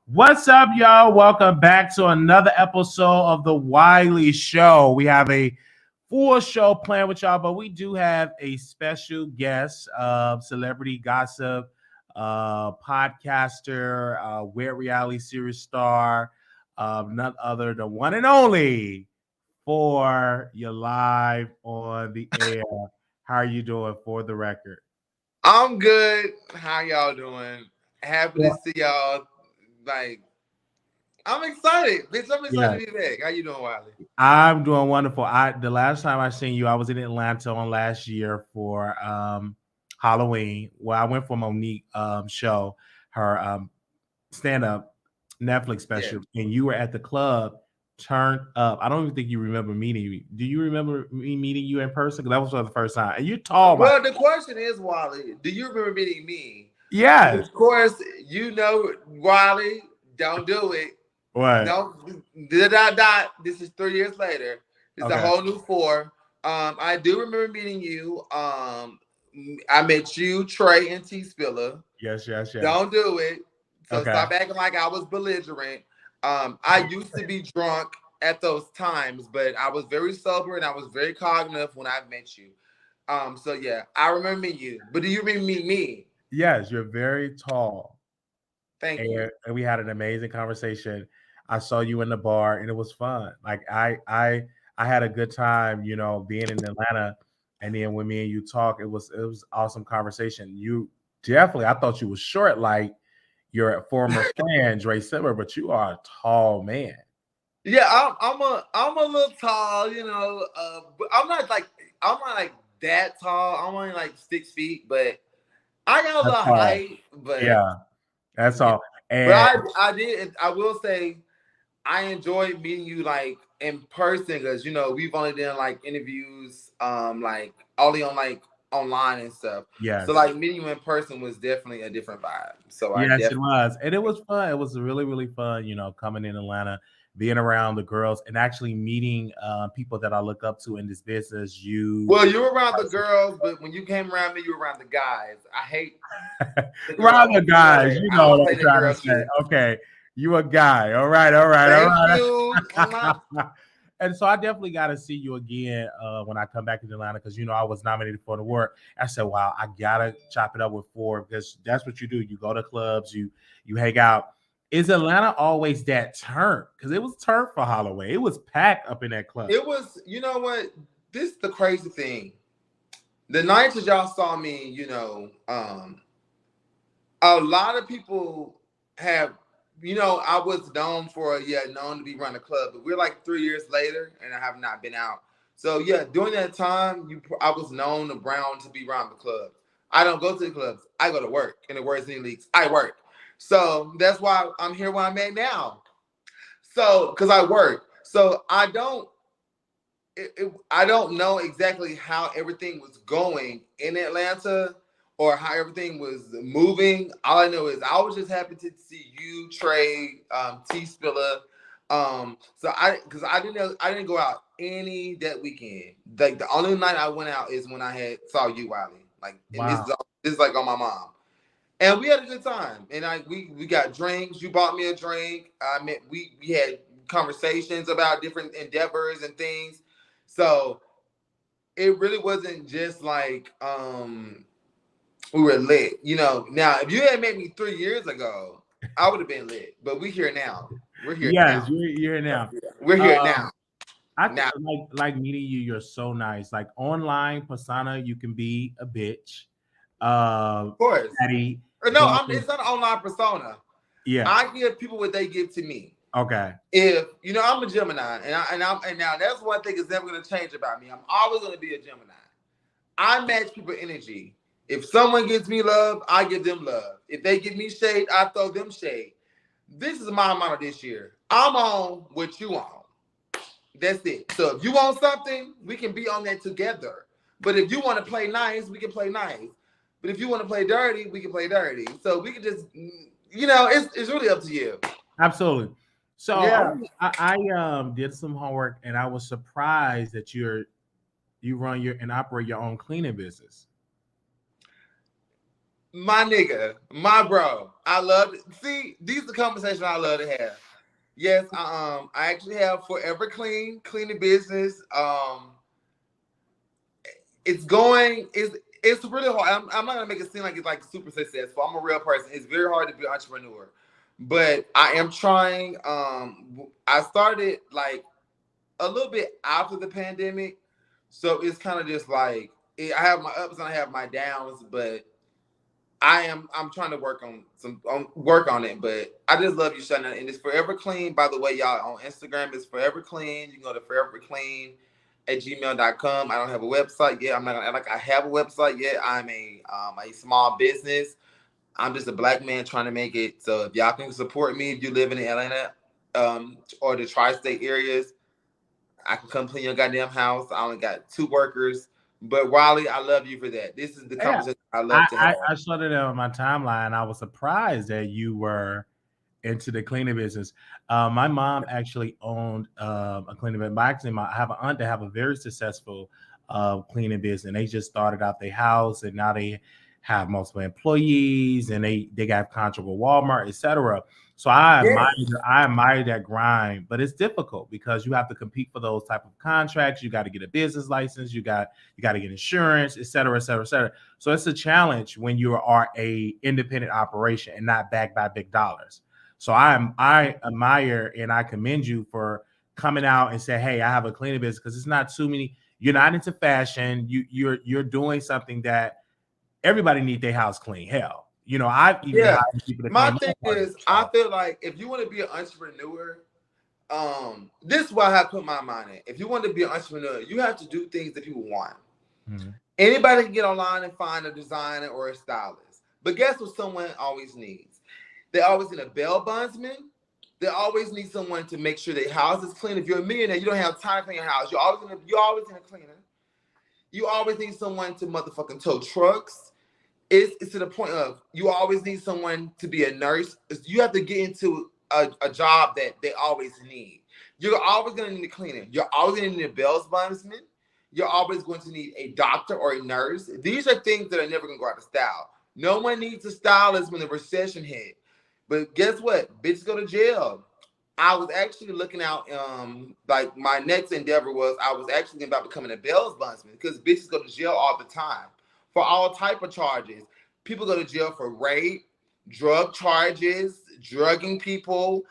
What's up, y'all? Welcome back to another episode of the Wiley Show. We have a full show planned with y'all, but we do have a special guest, celebrity gossip, podcaster, weird reality series star, none other than one and only for you live on the air. How are you doing for the record? I'm good. How y'all doing? Happy to see y'all. Like, I'm excited. Bitch, I'm Yeah. excited to be back. How you doing, Wiley? I'm doing wonderful. The last time I seen you, I was in Atlanta on last year for Halloween. Well, I went for Monique show, her stand up Netflix Yeah. special, and you were at the club turned up. I don't even think you remember meeting me. Do you remember me meeting you in person? Because that was for the first time. And you're tall, Well, the question is, Wiley, do you remember meeting me? yes. Of course, you know, Wiley, don't do it. What? Don't dot. This is 3 years later. It's a Okay. whole new four. I do remember meeting you. I met you, Trey, and T Spiller. Yes, yes, yes. Don't do it. So Okay. stop acting like I was belligerent. I used to be drunk at those times, but I was very sober and I was very cognitive when I met you. So yeah, I remember meeting you. But do you remember me? Yes, you're very tall. Thank you. And we had an amazing conversation. I saw you in the bar, and it was fun. Like I had a good time, being in Atlanta, and then when me and you talk, it was awesome conversation. You definitely, I thought you was short, like your former friend Dre Simmer, but you are a tall man. Yeah, I'm a little tall, but I'm not like that tall. I'm only like 6 feet, but I got a That's little all. height. But Yeah, that's yeah, all. but And I will say I enjoy meeting you like in person because we've only done like interviews like only on like online and stuff. So yes, like meeting you in person was definitely a different vibe. So I yes, it definitely was, and it was fun. It was really, really fun. Coming in Atlanta, being around the girls, and actually meeting people that I look up to in this business. You, well, you were around the girls, but when you came around me, you were around the guys. I hate the rather girls. You know guys, that. you I know don't what play I'm the trying girl to say. shit. Okay, you a guy. All right, all right, all Thank right. you. And so I definitely got to see you again when I come back to Atlanta because I was nominated for the award. I said, "Wow, I gotta chop it up with Ford because that's what you do. You go to clubs, you hang out." Is Atlanta always that turn? Because it was turn for Holloway. It was packed up in that club. It was, you know what? This is the crazy thing. The nights that y'all saw me, a lot of people have, I was known for, known to be running a club, but we're like 3 years later and I have not been out. So yeah, during that time, I was known around to be around the clubs. I don't go to the clubs. I go to work. In the words in the leagues, I work. So that's why I'm here where I'm at now. So, because I work. So I don't know exactly how everything was going in Atlanta or how everything was moving. All I know is I was just happy to see you, Trey, T Spiller. Because I didn't go out any that weekend. Like the only night I went out is when I had saw you, Wiley. Like, and this Wow. is this is like on my mom. And we had a good time. And we got drinks. You bought me a drink. I mean, we had conversations about different endeavors and things. So it really wasn't just like we were lit. Now if you had met me 3 years ago, I would have been lit. But we're here now. We're here Yes, now. you're now. We're here Um, now. I Now. like meeting you. You're so nice. Like online persona, you can be a bitch, Of course. petty, No, but it's not an online persona. yeah, I give people what they give to me. okay, If I'm a Gemini, and now that's one thing that's never going to change about me. I'm always going to be a Gemini. I match people energy. If someone gives me love, I give them love. If they give me shade, I throw them shade. This is my motto this year. I'm on what you on. That's it. So if you want something, we can be on that together. But if you want to play nice, we can play nice. But if you want to play dirty, we can play dirty. So we can just, it's really up to you. absolutely. So Yeah. I did some homework and I was surprised that you run your and operate your own cleaning business. My nigga, my bro. I love it. See, these are the conversations I love to have. Yes, I actually have Forever cleaning business. It's really hard. I'm not gonna make it seem like it's like super successful. I'm a real person. It's very hard to be an entrepreneur, but I am trying. I started like a little bit after the pandemic, so it's kind of just like I have my ups and I have my downs, but I'm trying to work on it, but I just love you, Shannon. And it's Forever Clean. By the way, y'all on Instagram, it's Forever Clean. You can go to foreverclean@gmail.com. I don't have a website yet. I'm not gonna act like I have a website yet. I'm a small business. I'm just a black man trying to make it. So if y'all can support me, if you live in Atlanta, or the tri-state areas, I can come clean your goddamn house. I only got 2 workers. But Wiley, I love you for that. This is the conversation I love to have. I shut it on my timeline. I was surprised that you were into the cleaning business. My mom actually owned a cleaning business. Actually, I have an aunt that have a very successful cleaning business. And they just started out their house, and now they have multiple employees, and they got contract with Walmart, etc. So I admire that grind, but it's difficult because you have to compete for those type of contracts. You got to get a business license. You got to get insurance, et cetera, et cetera, et cetera. So it's a challenge when you are a independent operation and not backed by big dollars. So I admire and I commend you for coming out and say, hey, I have a cleaning business, because it's not too many. You're not into fashion. You're doing something that everybody need their house clean. Hell. I've even hired people to my thing is, I feel like if you want to be an entrepreneur, this is why I put my mind in. If you want to be an entrepreneur, you have to do things that people want. Mm-hmm. Anybody can get online and find a designer or a stylist. But guess what someone always needs? They always need a bell bondsman. They always need someone to make sure their house is clean. If you're a millionaire, you don't have time to clean your house. You always need a cleaner. You always need someone to motherfucking tow trucks. It's to the point of you always need someone to be a nurse. You have to get into a job that they always need. You're always going to need a cleaner. You're always going to need a bells bondsman. You're always going to need a doctor or a nurse. These are things that are never going to go out of style. No one needs a stylist when the recession hit. But guess what? Bitches go to jail. I was actually looking out, like my next endeavor was I was actually thinking about becoming a bells bondsman, because bitches go to jail all the time for all type of charges. People go to jail for rape, drug charges, drugging people,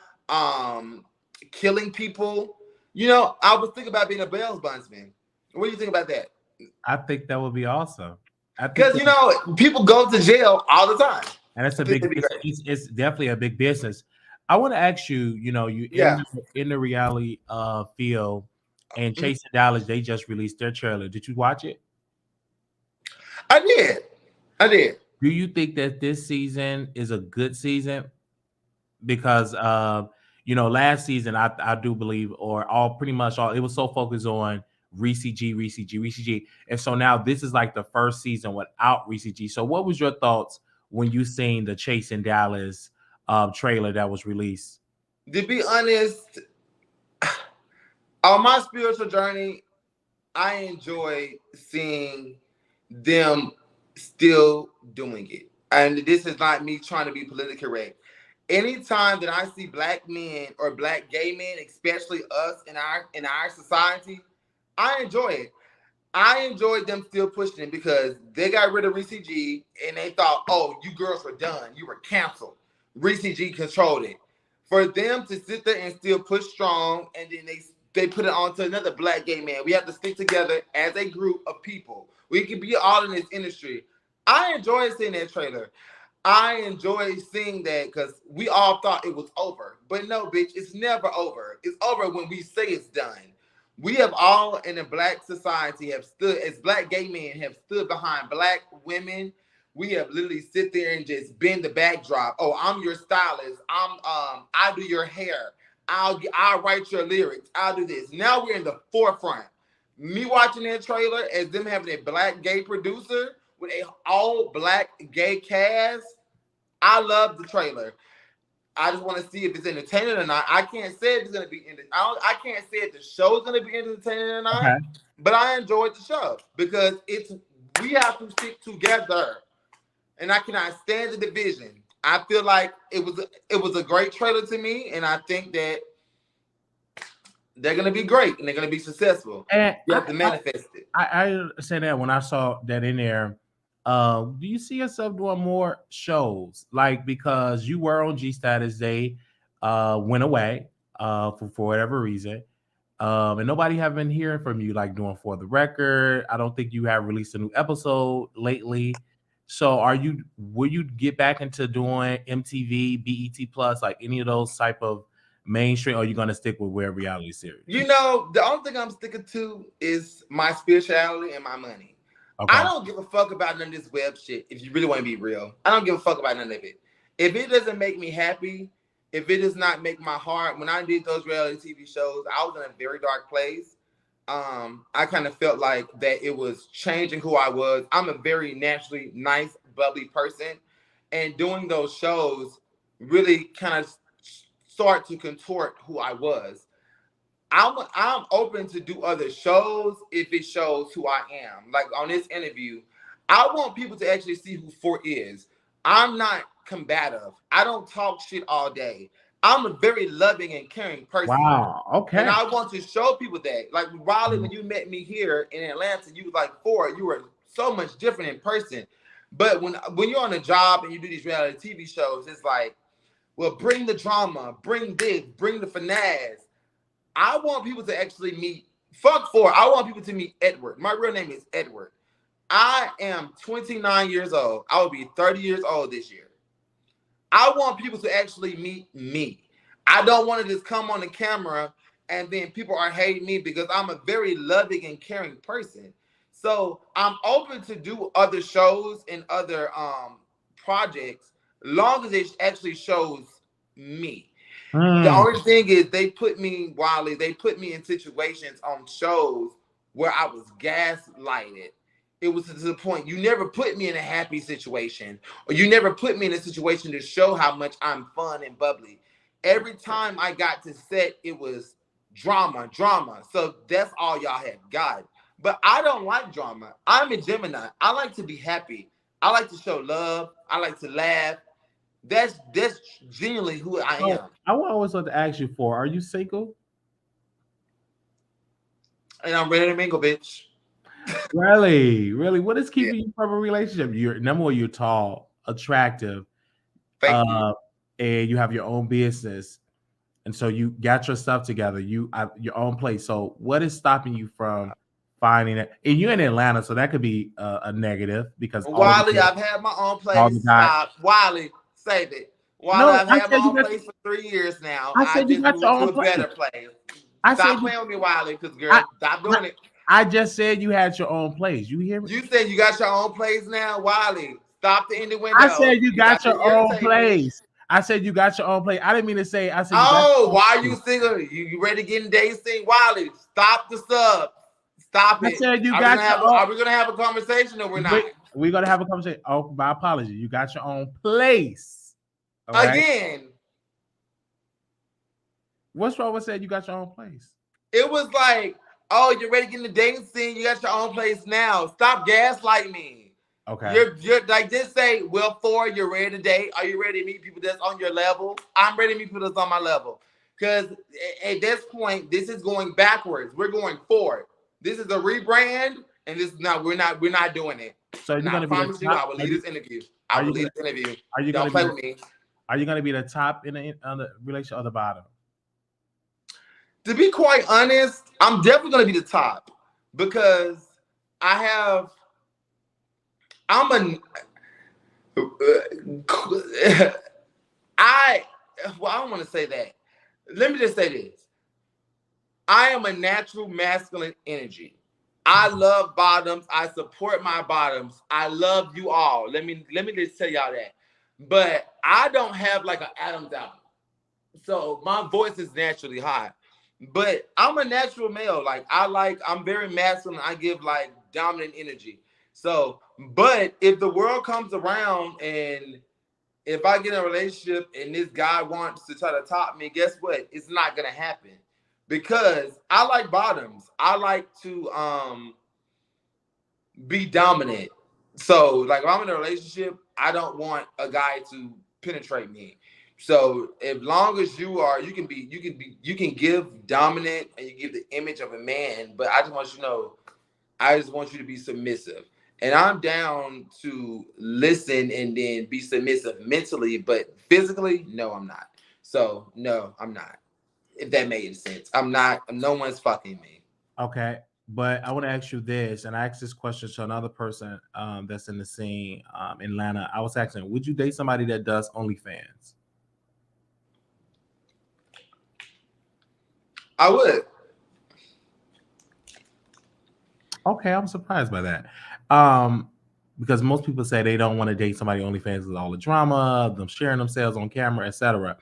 killing people. I was thinking about being a bells bondsman. What do you think about that? I think that would be awesome. Because people go to jail all the time, and it's a big. It's definitely a big business. I want to ask you. In the reality field, and Chasing Dollars, they just released their trailer. Did you watch it? I did. Do you think that this season is a good season? Because last season I do believe, or pretty much all, it was so focused on Reese G, and so now this is like the first season without Reese G. So what was your thoughts when you seen the Chasing Dallas trailer that was released? To be honest, on my spiritual journey, I enjoy seeing them still doing it. And this is not me trying to be politically correct. Anytime that I see black men or black gay men, especially us in our society, I enjoy it. I enjoyed them still pushing it, because they got rid of Reese G and they thought, oh, you girls were done. You were canceled. Reese G controlled it. For them to sit there and still push strong, and then they put it on to another black gay man. We have to stick together as a group of people. We can be all in this industry. I enjoy seeing that trailer. I enjoy seeing that, because we all thought it was over. But no, bitch, it's never over. It's over when we say it's done. We have all in the black society have stood, as black gay men, have stood behind black women. We have literally sit there and just been the backdrop. Oh, I'm your stylist. I do your hair. I'll write your lyrics. I'll do this. Now we're in the forefront. Me watching that trailer as them having a black gay producer with a all black gay cast. I love the trailer. I just want to see if it's entertaining or not. I can't say if it's going to be I can't say if the show is going to be entertaining or not. Okay. But I enjoyed the show, because we have to stick together. and I cannot stand the division. I feel like it was a great trailer to me, and I think that they're gonna be great and they're gonna be successful. And You have to manifest it. I say that when I saw that in there. Do you see yourself doing more shows? Like, because you were on G Status, they went away for whatever reason. And nobody have been hearing from you, like doing For the Record. I don't think you have released a new episode lately. So will you get back into doing MTV, BET Plus, like any of those type of mainstream, or are you gonna stick with where reality series? You know, the only thing I'm sticking to is my spirituality and my money. Okay. I don't give a fuck about none of this web shit. If you really want to be real, I don't give a fuck about none of it. If it doesn't make me happy, if it does not make my heart, when I did those reality TV shows, I was in a very dark place. I kind of felt like that it was changing who I was. I'm a very naturally nice, bubbly person. And doing those shows really kind of start to contort who I was. I'm open to do other shows if it shows who I am. Like on this interview, I want people to actually see who Fort is. I'm not combative. I don't talk shit all day. I'm a very loving and caring person. Wow. Okay. And I want to show people that. Like Wiley, when you met me here in Atlanta, you was like Fort. You were so much different in person. But when you're on a job and you do these reality TV shows, it's like, well, bring the drama, bring this, bring the finesse. I want people to actually meet, fuck Ford. I want people to meet Edward. My real name is Edward. I am 29 years old. I will be 30 years old this year. I want people to actually meet me. I don't want to just come on the camera and then people are hating me because I'm a very loving and caring person. So I'm open to do other shows and other projects, long as it actually shows me. The only thing is they put me in situations on shows where I was gaslighted. It was to the point you never put me in a happy situation, or you never put me in a situation to show how much I'm fun and bubbly. Every time I got to set, it was drama. So that's all y'all have got. But I don't like drama. I'm a Gemini. I like to be happy. I like to show love. I like to laugh. That's genuinely who I am. I always want to ask you are you single? And I'm ready to mingle, bitch. Really? What is keeping you from a relationship? You're tall, attractive, and you have your own business, and so you got your stuff together. You have your own place. So what is stopping you from finding it? And you're in Atlanta, so that could be a negative because Wiley, I've had my own place. Wiley. Save it. I've had my own place for 3 years now. I just moved to a better place. Stop playing with me, Wiley, because girl, stop doing it. I just said you had your own place. You hear me? You said you got your own place now, Wiley. Stop the innuendo. I said you got your own place. I said you got your own place. I didn't mean to say. I said. Why are you single? You ready to get in dating scene, Wiley? Stop the sub. Stop it. I said you Are we gonna have a conversation or we're not? We're gonna have a conversation. Oh, my apology. You got your own place. Okay? Again. What's wrong with saying you got your own place? It was like, oh, you're ready to get in the dating scene. You got your own place now. Stop gaslighting me. Okay. You're like, just say, well, Ford, you're ready to date. Are you ready to meet people that's on your level? I'm ready to meet people that's on my level. Because at this point, this is going backwards. We're going forward. This is a rebrand, and this is not. We're not doing it. So you're gonna be. I will lead this interview. I will lead this interview. Are you gonna play with me? Are you gonna be the top in the relationship or the bottom? To be quite honest, I'm definitely gonna be the top because I don't want to say that. Let me just say this. I am a natural masculine energy. I love bottoms. I support my bottoms. I love you all. Let me just tell y'all that. But I don't have like an Adam's apple. So my voice is naturally high. But I'm a natural male. I'm very masculine. I give like dominant energy. So, but if the world comes around and if I get in a relationship and this guy wants to try to top me, guess what? It's not gonna happen. Because I like bottoms. I like to be dominant. So, like, if I'm in a relationship, I don't want a guy to penetrate me. So, as long as you can give dominant and you give the image of a man, but I just want you to know, I just want you to be submissive. And I'm down to listen and then be submissive mentally, but physically, no, I'm not. So, no, I'm not. If that made sense. I'm not, no one's fucking me. Okay. But I want to ask you this, and I asked this question to another person that's in the scene in Atlanta. I was asking, would you date somebody that does OnlyFans? I would. Okay, I'm surprised by that. Because most people say they don't want to date somebody OnlyFans with all the drama, them sharing themselves on camera, etc.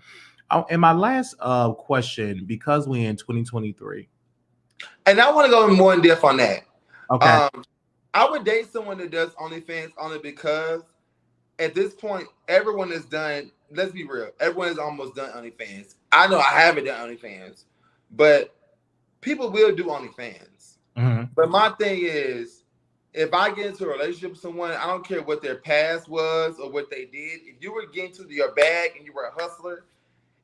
And my last question, because we're in 2023. And I want to go more in depth on that. Okay. I would date someone that does OnlyFans only because at this point, everyone is done. Let's be real. Everyone is almost done OnlyFans. I know I haven't done OnlyFans, but people will do OnlyFans. Mm-hmm. But my thing is, if I get into a relationship with someone, I don't care what their past was or what they did. If you were getting to your bag and you were a hustler,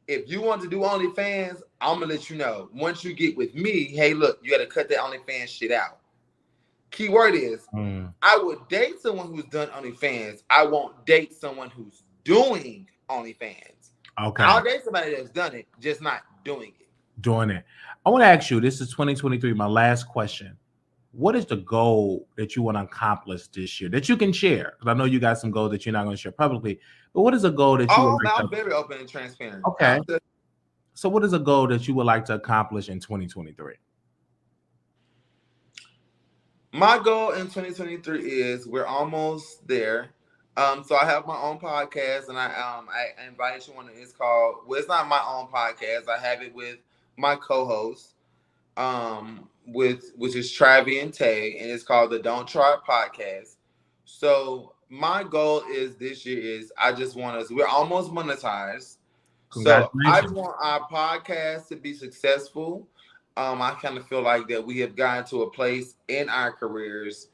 if you want to do OnlyFans, I'm going to let you know. Once you get with me, hey, look, you got to cut that OnlyFans shit out. Key word is, I would date someone who's done OnlyFans. I won't date someone who's doing OnlyFans. Okay. I'll date somebody that's done it, just not doing it. Doing it. I want to ask you, this is 2023, my last question. What is the goal that you want to accomplish this year that you can share? Because I know you got some goals that you're not going to share publicly, but what is a goal that you would like I'm very open and transparent. Okay. So what is a goal that you would like to accomplish in 2023? My goal in 2023 is we're almost there. So I have my own podcast, and I invited you on. It's called. Well, it's not my own podcast. I have it with my co-host, which is Travi and Tay, and it's called the Don't Try It Podcast. So my goal is this year is I just want us. We're almost monetized. So I just want our podcast to be successful. I kind of feel like that we have gotten to a place in our careers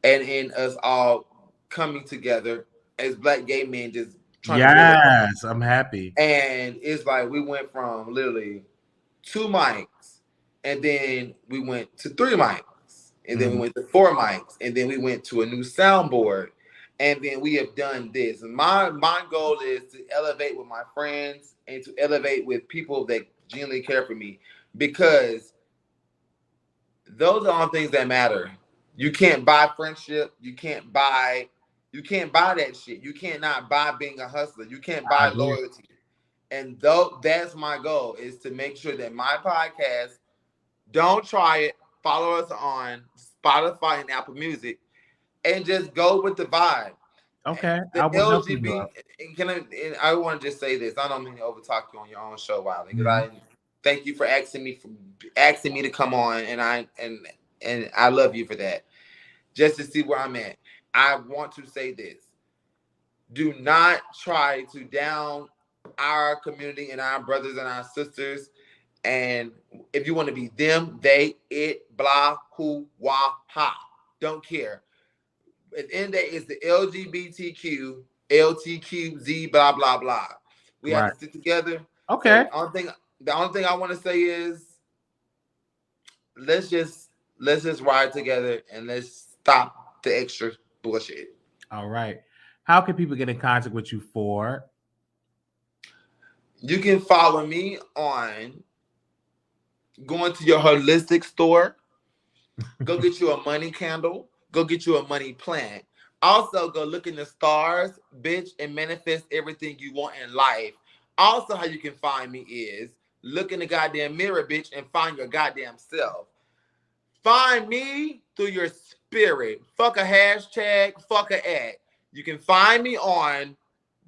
and in us all coming together as Black gay men just trying to Yes, I'm happy. And it's like we went from literally 2 mics, and then we went to 3 mics, and then we went to 4 mics, and then we went to a new soundboard, and then we have done this. And my goal is to elevate with my friends and to elevate with people that genuinely care for me, because those are all things that matter. You can't buy friendship. You can't buy that shit. You cannot buy being a hustler. You can't buy loyalty. And that's my goal, is to make sure that my podcast, Don't Try It, follow us on Spotify and Apple Music, and just go with the vibe. Okay. The LGBT, I want to just say this. I don't mean to overtalk you on your own show, Wiley, because I thank you for asking me to come on, and I love you for that. Just to see where I'm at. I want to say this. Do not try to down our community and our brothers and our sisters. And if you want to be them, they, it, blah, who, wah, ha. Don't care. At the end of the day, it's the LGBTQ, LTQZ, blah, blah, blah. We have to stick together. Okay. The only thing I want to say is let's just ride together and let's stop the extra bullshit. All right. How can people get in contact with you for? You can follow me on going to your holistic store. Go get you a money candle. Go get you a money plant. Also, go look in the stars, bitch, and manifest everything you want in life. Also, how you can find me is look in the goddamn mirror, bitch, and find your goddamn self. Find me through your spirit. Fuck a hashtag, fuck a ad. You can find me on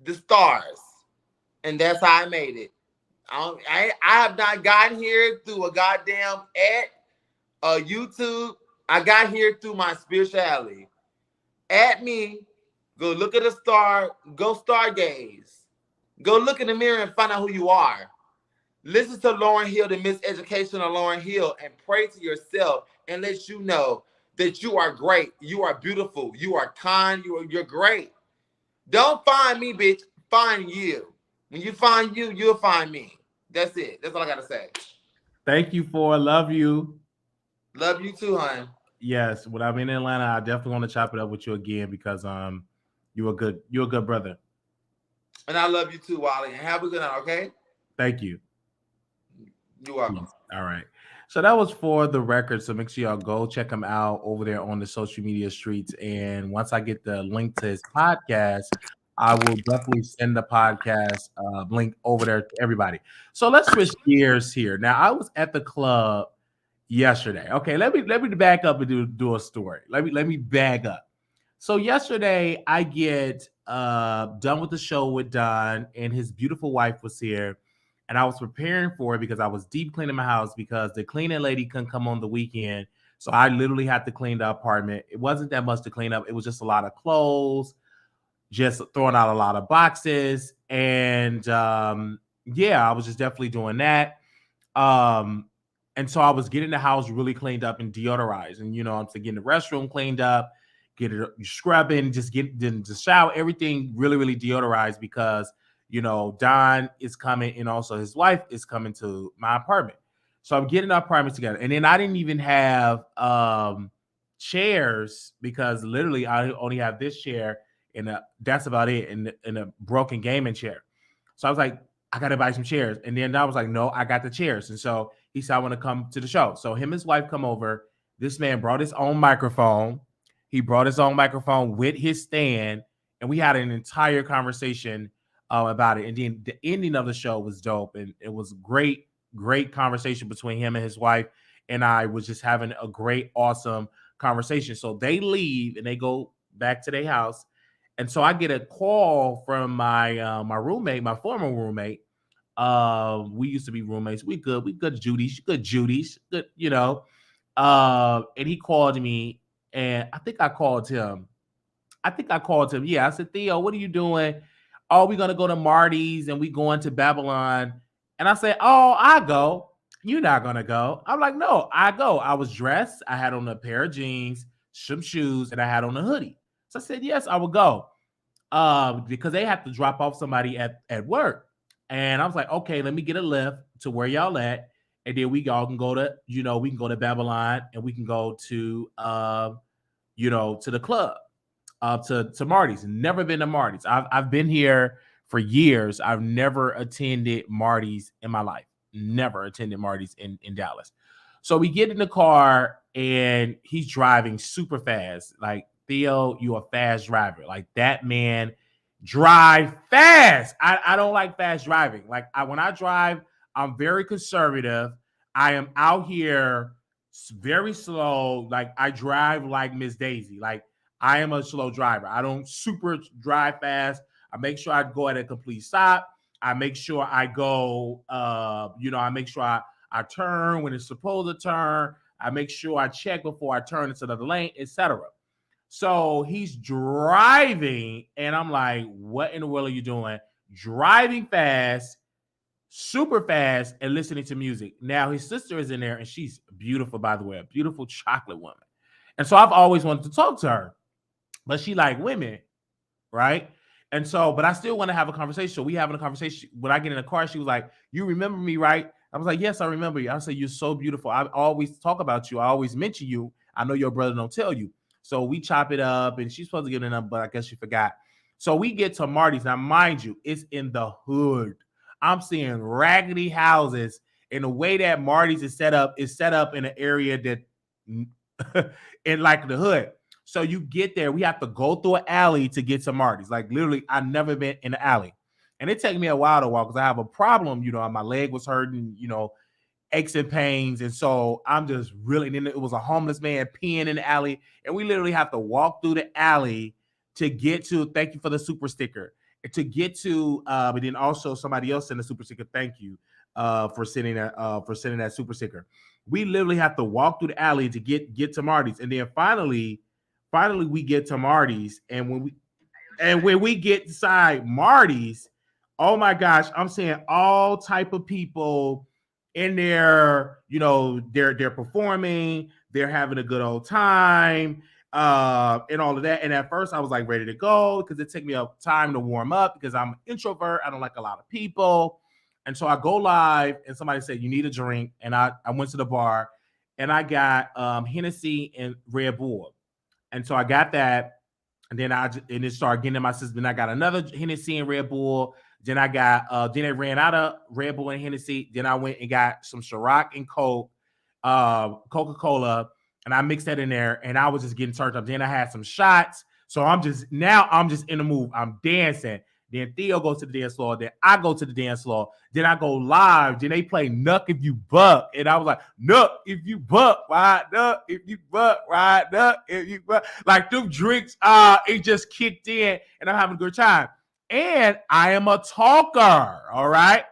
the stars. And that's how I made it. I have not gotten here through a goddamn ad, YouTube. I got here through my spirituality. At me, go look at a star, go stargaze. Go look in the mirror and find out who you are. Listen to Lauryn Hill, the Miseducation of Lauryn Hill, and pray to yourself and let you know that you are great, you are beautiful, you are kind, you're great. Don't find me, bitch. Find you. When you find you, you'll find me. That's it. That's all I gotta say. Thank you for love you. Love you too, hon. Yes, when I'm in Atlanta, I definitely want to chop it up with you again because you're a good brother. And I love you too, Wiley. And have a good night, okay? Thank you. You're welcome. All right. So that was For the Record. So make sure y'all go check him out over there on the social media streets. And once I get the link to his podcast, I will definitely send the podcast link over there to everybody. So let's switch gears here. Now, I was at the club yesterday. Okay, let me back up and do a story. Let me back up. So yesterday I get done with the show with Don, and his beautiful wife was here, and I was preparing for it because I was deep cleaning my house because the cleaning lady couldn't come on the weekend. So I literally had to clean the apartment. It wasn't that much to clean up. It was just a lot of clothes, just throwing out a lot of boxes. And yeah, I was just definitely doing that. And so I was getting the house really cleaned up and deodorized. And, I'm getting the restroom cleaned up, get it scrubbing, just get the shower, everything really, really deodorized because, Don is coming and also his wife is coming to my apartment. So I'm getting our apartment together. And then I didn't even have chairs because literally I only have this chair and that's about it, and a broken gaming chair. So I was like, I got to buy some chairs. And then I was like, no, I got the chairs. And so he said, I want to come to the show. So him and his wife come over. This man brought his own microphone. He brought his own microphone with his stand. And we had an entire conversation about it. And then the ending of the show was dope. And it was great, great conversation between him and his wife. And I was just having a great, awesome conversation. So they leave and they go back to their house. And so I get a call from my my roommate, my former roommate. We used to be roommates. We good Judy's, good, and he called me, and I think I called him. Yeah, I said, Theo, what are you doing? Oh, we're gonna go to Marty's and we going to Babylon. And I said, oh, I go. You're not gonna go. I'm like, no, I go. I was dressed. I had on a pair of jeans, some shoes, and I had on a hoodie. So I said, yes, I will go. Because they have to drop off somebody at work. And I was like, okay, let me get a lift to where y'all at. And then we all can go to, we can go to Babylon and we can go to, to the club, to Marty's. Never been to Marty's. I've been here for years. I've never attended Marty's in my life. Never attended Marty's in Dallas. So we get in the car and he's driving super fast. Like, Theo, you a fast driver. Like, that man drive fast. I don't like fast driving. Like, when I drive, I'm very conservative. I am out here very slow. Like, I drive like Miss Daisy. Like, I am a slow driver. I don't super drive fast. I make sure I go at a complete stop. I make sure I go, I make sure I turn when it's supposed to turn. I make sure I check before I turn into the lane, etc. So he's driving, and I'm like, what in the world are you doing? Driving fast, super fast, and listening to music. Now, his sister is in there, and she's beautiful, by the way, a beautiful chocolate woman. And so I've always wanted to talk to her, but she like women, right? And so, but I still want to have a conversation. So we having a conversation. When I get in the car, she was like, you remember me, right? I was like, yes, I remember you. I said, you're so beautiful. I always talk about you. I always mention you. I know your brother don't tell you. So we chop it up, and she's supposed to get it up, but I guess she forgot. So we get to Marty's. Now, mind you, it's in the hood. I'm seeing raggedy houses, and the way that Marty's is set up in an area that in like the hood. So you get there, we have to go through an alley to get to Marty's. Like, literally, I've never been in the alley. And it takes me a while to walk because I have a problem, my leg was hurting, aches and pains. And so I'm just really, and then it was a homeless man peeing in the alley. And we literally have to walk through the alley to get to, thank you for the super sticker, to get to, but then also somebody else sent a super sticker. Thank you for sending that super sticker. We literally have to walk through the alley to get to Marty's. And then finally we get to Marty's. And when we get inside Marty's, oh my gosh, I'm seeing all type of people in there, they're performing, They're having a good old time, and all of that. And at first, I was like ready to go because it took me a time to warm up because I'm an introvert. I don't like a lot of people. And so I go live, and somebody said, "You need a drink." And I went to the bar, and I got Hennessy and Red Bull. And so I got that, and then and it started getting in my system. Then I got another Hennessy and Red Bull. Then I got then they ran out of Red Bull and Hennessy. Then I went and got some Ciroc and Coke, Coca-Cola, and I mixed that in there. And I was just getting turned up. Then I had some shots. So I'm just in the mood. I'm dancing. Then Theo goes to the dance floor. Then I go to the dance floor. Then I go live. Then they play Nuck If You Buck. And I was like, Nuck If You Buck, ride Nuck If You Buck, ride Nuck If You Buck. Like them drinks, it just kicked in, and I'm having a good time. And I am a talker, all right?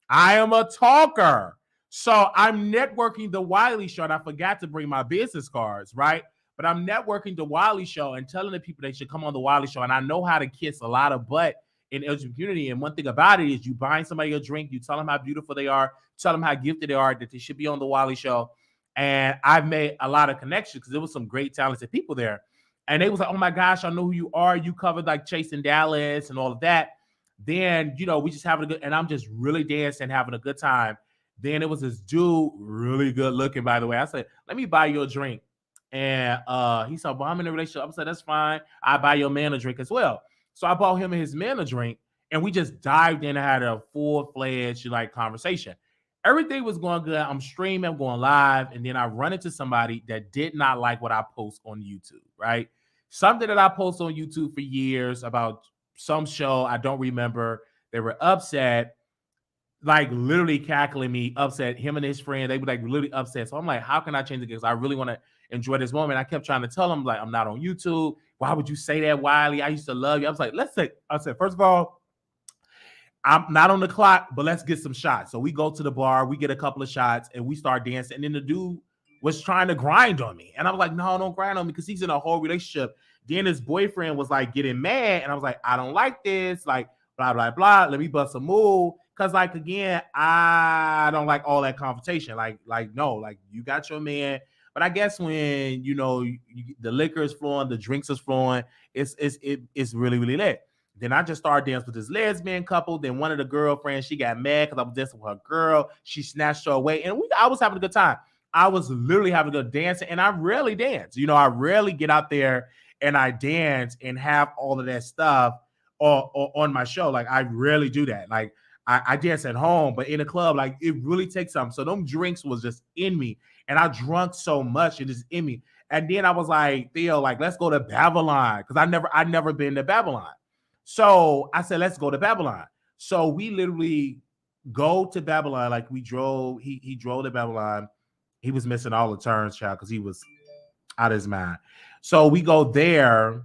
I am a talker. So I'm networking the Wiley Show, and I forgot to bring my business cards, right? But I'm networking the Wiley Show and telling the people they should come on the Wiley Show. And I know how to kiss a lot of butt in the LGBT community. And one thing about it is you buying somebody a drink, you tell them how beautiful they are, tell them how gifted they are, that they should be on the Wiley Show. And I've made a lot of connections because there was some great talented people there. And they was like, oh my gosh, I know who you are. You covered like Chasing Dallas and all of that. Then, we just having a good, and I'm just really dancing, having a good time. Then it was this dude, really good looking, by the way. I said, let me buy you a drink. And he said, well, I'm in a relationship. I said, that's fine. I buy your man a drink as well. So I bought him and his man a drink, and we just dived in and had a full-fledged conversation. Everything was going good. I'm streaming, I'm going live, and then I run into somebody that did not like what I post on YouTube, right? Something that I post on YouTube for years about some show, I don't remember. They were upset, like literally cackling me, upset. Him and his friend, they were like literally upset. So I'm like, how can I change it? Because I really want to enjoy this moment. I kept trying to tell them, like, I'm not on YouTube. Why would you say that, Wiley? I used to love you. I was like, I said, first of all, I'm not on the clock, but let's get some shots. So we go to the bar, we get a couple of shots, and we start dancing. And then the dude was trying to grind on me. And I was like, no, don't grind on me, because he's in a whole relationship. Then his boyfriend was like getting mad. And I was like, I don't like this. Like, blah, blah, blah. Let me bust a move. Because, like, again, I don't like all that confrontation. No, like, you got your man. But I guess when, the liquor is flowing, the drinks is flowing, it's really, really lit. Then I just started dancing with this lesbian couple. Then one of the girlfriends, she got mad because I was dancing with her girl. She snatched her away. And I was having a good time. I was literally having a good dancing. And I rarely dance. I rarely get out there and I dance and have all of that stuff on my show. Like, I rarely do that. Like, I dance at home, but in a club, like, it really takes something. So them drinks was just in me. And I drunk so much, it is in me. And then I was like, Theo, like, let's go to Babylon. Because I never been to Babylon. So I said, let's go to Babylon. So we literally go to Babylon. Like, we drove, he drove to Babylon. He was missing all the turns, child, because he was out of his mind. So we go there.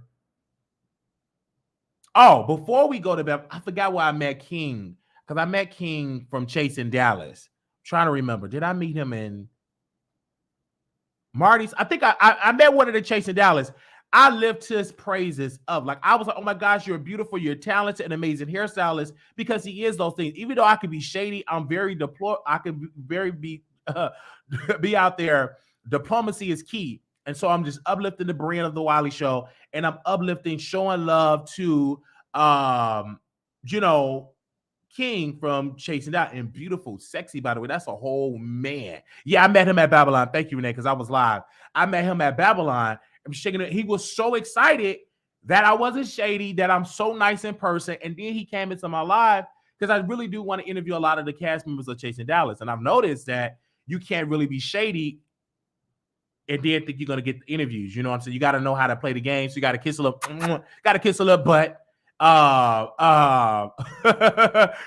Oh, before we go to Babylon, I forgot where I met King. Because I met King from Chasing Dallas. I'm trying to remember. Did I meet him in Marty's? I think I met one of the Chasing Dallas. I lift his praises up. Like, I was like, oh my gosh, you're beautiful, you're talented, and amazing hairstylist, because he is those things. Even though I could be shady, I'm very I could be out there. Diplomacy is key. And so I'm just uplifting the brand of the Wiley Show, and I'm uplifting, showing love to King from Chasing Down, and beautiful, sexy, by the way. That's a whole man. Yeah, I met him at Babylon. Thank you, Renee, because I was live. I met him at Babylon. I'm shaking it. He was so excited that I wasn't shady, that I'm so nice in person. And then he came into my live because I really do want to interview a lot of the cast members of Chasing Dallas. And I've noticed that you can't really be shady and then think you're going to get the interviews. You know what I'm saying? You got to know how to play the game. So you got to kiss a little, butt.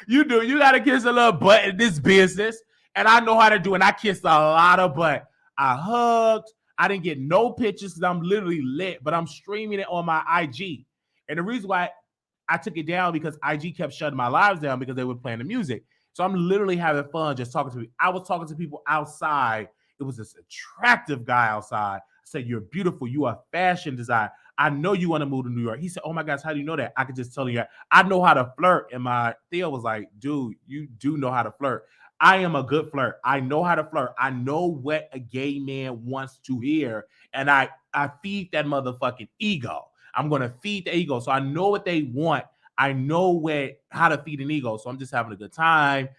You do. You got to kiss a little butt in this business. And I know how to do it. And I kissed a lot of butt. I hugged. I didn't get no pictures because I'm literally lit, but I'm streaming it on my IG. And the reason why I took it down, because IG kept shutting my lives down because they were playing the music. So I'm literally having fun just talking to people. I was talking to people outside. It was this attractive guy outside. I said, you're beautiful. You are fashion designer. I know you want to move to New York. He said, oh my gosh, how do you know that? I could just tell you, I know how to flirt. And my Theo was like, dude, you do know how to flirt. I am a good flirt. I know how to flirt. I know what a gay man wants to hear. And I feed that motherfucking ego. I'm gonna feed the ego. So I know what they want. I know how to feed an ego. So I'm just having a good time.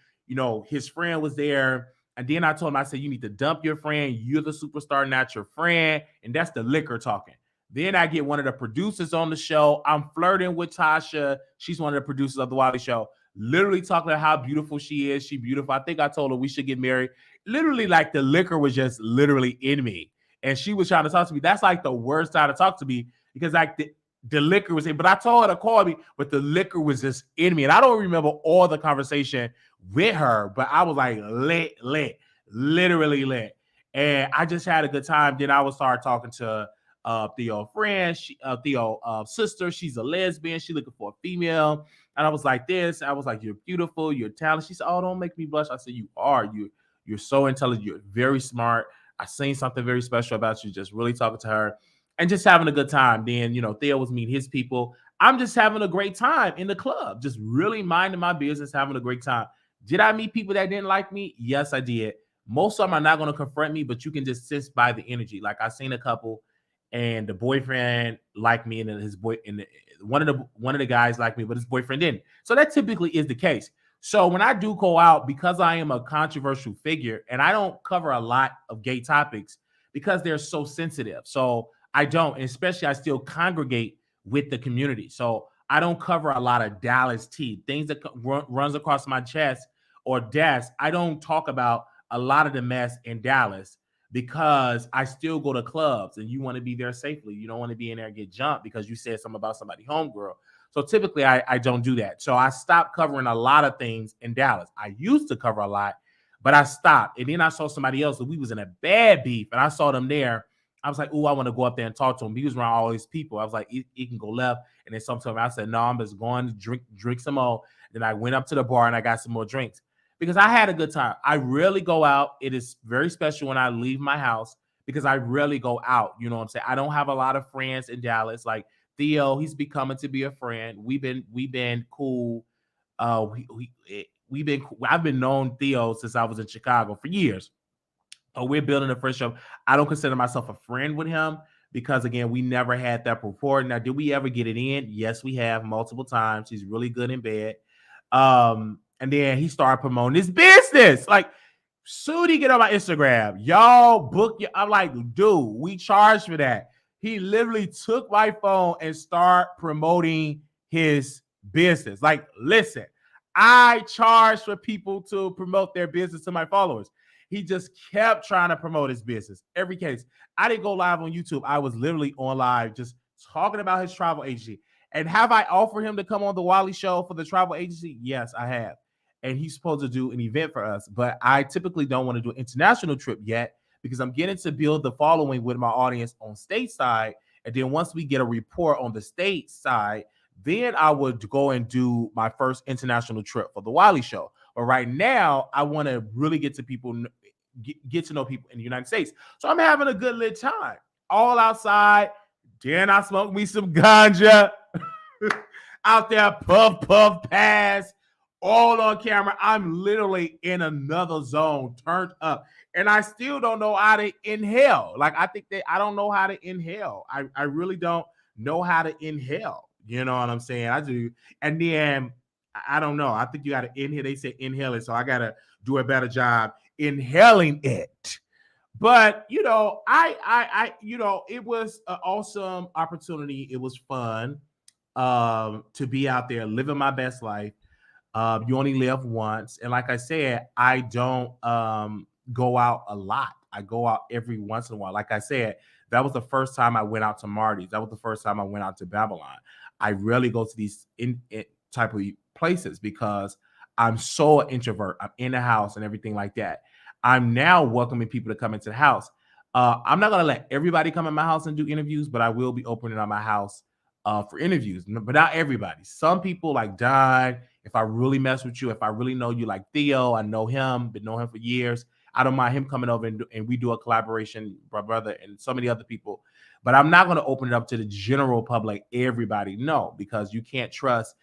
His friend was there. And then I told him, I said, you need to dump your friend. You're the superstar, not your friend. And that's the liquor talking. Then I get one of the producers on the show. I'm flirting with Tasha. She's one of the producers of the Wiley Show. Literally talking about how beautiful she is. She beautiful. I think I told her we should get married. Literally, like the liquor was just literally in me. And she was trying to talk to me. That's like the worst time to talk to me because like the liquor was in. But I told her to call me, but the liquor was just in me. And I don't remember all the conversation with her, but I was like lit, literally lit. And I just had a good time. Then I would start talking to Theo friend, Theo sister. She's a lesbian. She looking for a female. And I was like this. I was like, you're beautiful. You're talented. She said, oh, don't make me blush. I said, you are. You're so intelligent. You're very smart. I seen something very special about you. Just really talking to her and just having a good time. Then, Theo was meeting his people. I'm just having a great time in the club, just really minding my business, having a great time. Did I meet people that didn't like me? Yes, I did. Most of them are not going to confront me, but you can just sense by the energy. Like I seen a couple, and the boyfriend liked me, and his boy, and one of the guys liked me, but his boyfriend didn't. So that typically is the case. So when I do go out, because I am a controversial figure, and I don't cover a lot of gay topics because they're so sensitive. So I don't, and especially I still congregate with the community. So I don't cover a lot of Dallas tea, things that runs across my chest or desk. I don't talk about a lot of the mess in Dallas because I still go to clubs and you want to be there safely. You don't want to be in there and get jumped because you said something about somebody homegirl. So typically I don't do that. So I stopped covering a lot of things in Dallas. I used to cover a lot, but I stopped. And then I saw somebody else that we was in a bad beef and I saw them there. I was like, oh, I want to go up there and talk to him. He was around all these people. I was like, he can go left. And then sometime I said, no, I'm just going to drink some more. Then I went up to the bar and I got some more drinks because I had a good time. I rarely go out. It is very special when I leave my house because I rarely go out. You know what I'm saying? I don't have a lot of friends in Dallas. Like Theo, he's becoming to be a friend. We've been cool. I've been known Theo since I was in Chicago for years. We're building a friendship. I don't consider myself a friend with him because, again, we never had that rapport. Now, did we ever get it in? Yes, we have multiple times. He's really good in bed. And then he started promoting his business. Like, soon he get on my Instagram. Y'all book your. I'm like, dude, we charge for that. He literally took my phone and started promoting his business. Like, listen, I charge for people to promote their business to my followers. He just kept trying to promote his business. Every case. I didn't go live on YouTube. I was literally on live just talking about his travel agency. And have I offered him to come on the Wiley Show for the travel agency? Yes, I have. And he's supposed to do an event for us. But I typically don't want to do an international trip yet because I'm getting to build the following with my audience on stateside. And then once we get a report on the state side, then I would go and do my first international trip for the Wiley Show. But right now, I want to really get to people, get to know people in the United States. So I'm having a good lit time. All outside. Then I smoke me some ganja. Out there, puff, pass. All on camera. I'm literally in another zone, turned up. And I still don't know how to inhale. Like, I think that I don't know how to inhale. I really don't know how to inhale. You know what I'm saying? I do. And then I don't know. I think you got to inhale. They say inhale it. So I got to do a better job inhaling it. But, it was an awesome opportunity. It was fun to be out there living my best life. You only live once. And like I said, I don't go out a lot. I go out every once in a while. Like I said, that was the first time I went out to Marty's. That was the first time I went out to Babylon. I rarely go to these type of places because I'm so an introvert. I'm in the house and everything like that. I'm now welcoming people to come into the house. I'm not going to let everybody come in my house and do interviews, but I will be opening up my house for interviews, but not everybody. Some people like Don, if I really mess with you, if I really know you, like Theo, I know him, been knowing him for years. I don't mind him coming over and we do a collaboration, my brother and so many other people. But I'm not going to open it up to the general public, everybody. No, because you can't trust,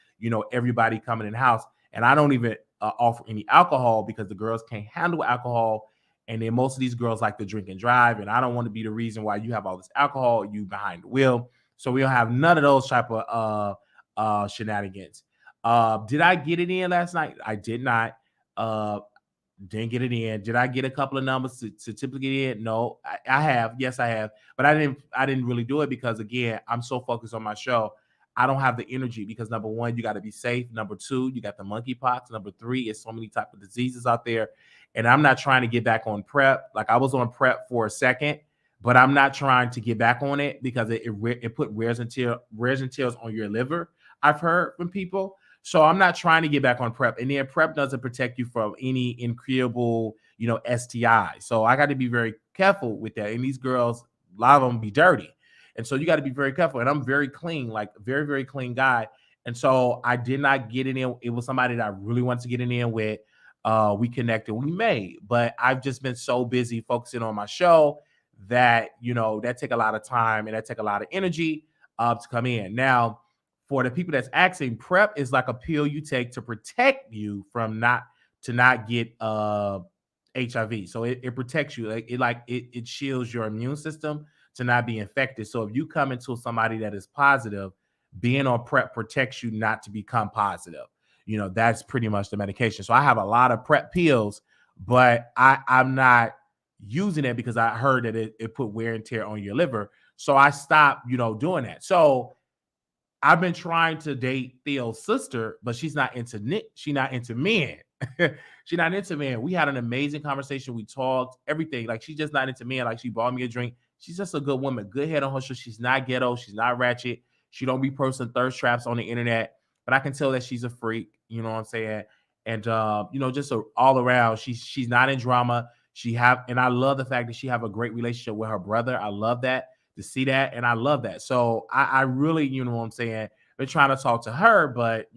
everybody coming in the house. And I don't even offer any alcohol because the girls can't handle alcohol. And then most of these girls like to drink and drive. And I don't want to be the reason why you have all this alcohol, you behind the wheel. So we don't have none of those type of shenanigans. Did I get it in last night? I did not. Didn't get it in. Did I get a couple of numbers to typically get in? No, I have. Yes, I have. But I didn't really do it because again, I'm so focused on my show. I don't have the energy because number one, you got to be safe. Number two, you got the monkeypox. Number three, it's so many type of diseases out there. And I'm not trying to get back on PrEP. Like I was on PrEP for a second, but I'm not trying to get back on it because it put wears and tears on your liver. I've heard from people. So I'm not trying to get back on PrEP. And then PrEP doesn't protect you from any incurable, STI. So I got to be very careful with that. And these girls, a lot of them be dirty. And so you got to be very careful. And I'm very clean, like very, very clean guy. And so I did not get it in. It was somebody that I really wanted to get it in with. We connected, we made. But I've just been so busy focusing on my show that, that take a lot of time and that take a lot of energy to come in. Now, for the people that's asking, PrEP is like a pill you take to protect you from not get HIV. So it protects you. It shields your immune system to not be infected. So if you come into somebody that is positive, being on PrEP protects you not to become positive. That's pretty much the medication. So I have a lot of PrEP pills, but I'm not using it because I heard that it put wear and tear on your liver. So I stopped, doing that. So I've been trying to date Theo's sister, but she's not into men. She's not into men. We had an amazing conversation. We talked everything. Like she's just not into men. Like she bought me a drink. She's just a good woman. Good head on her shoulder. She's not ghetto. She's not ratchet. She don't be posting thirst traps on the internet. But I can tell that she's a freak. You know what I'm saying? And just all around. She's not in drama. And I love the fact that she have a great relationship with her brother. I love that. To see that, and I love that. So I really, you know what I'm saying, been trying to talk to her, but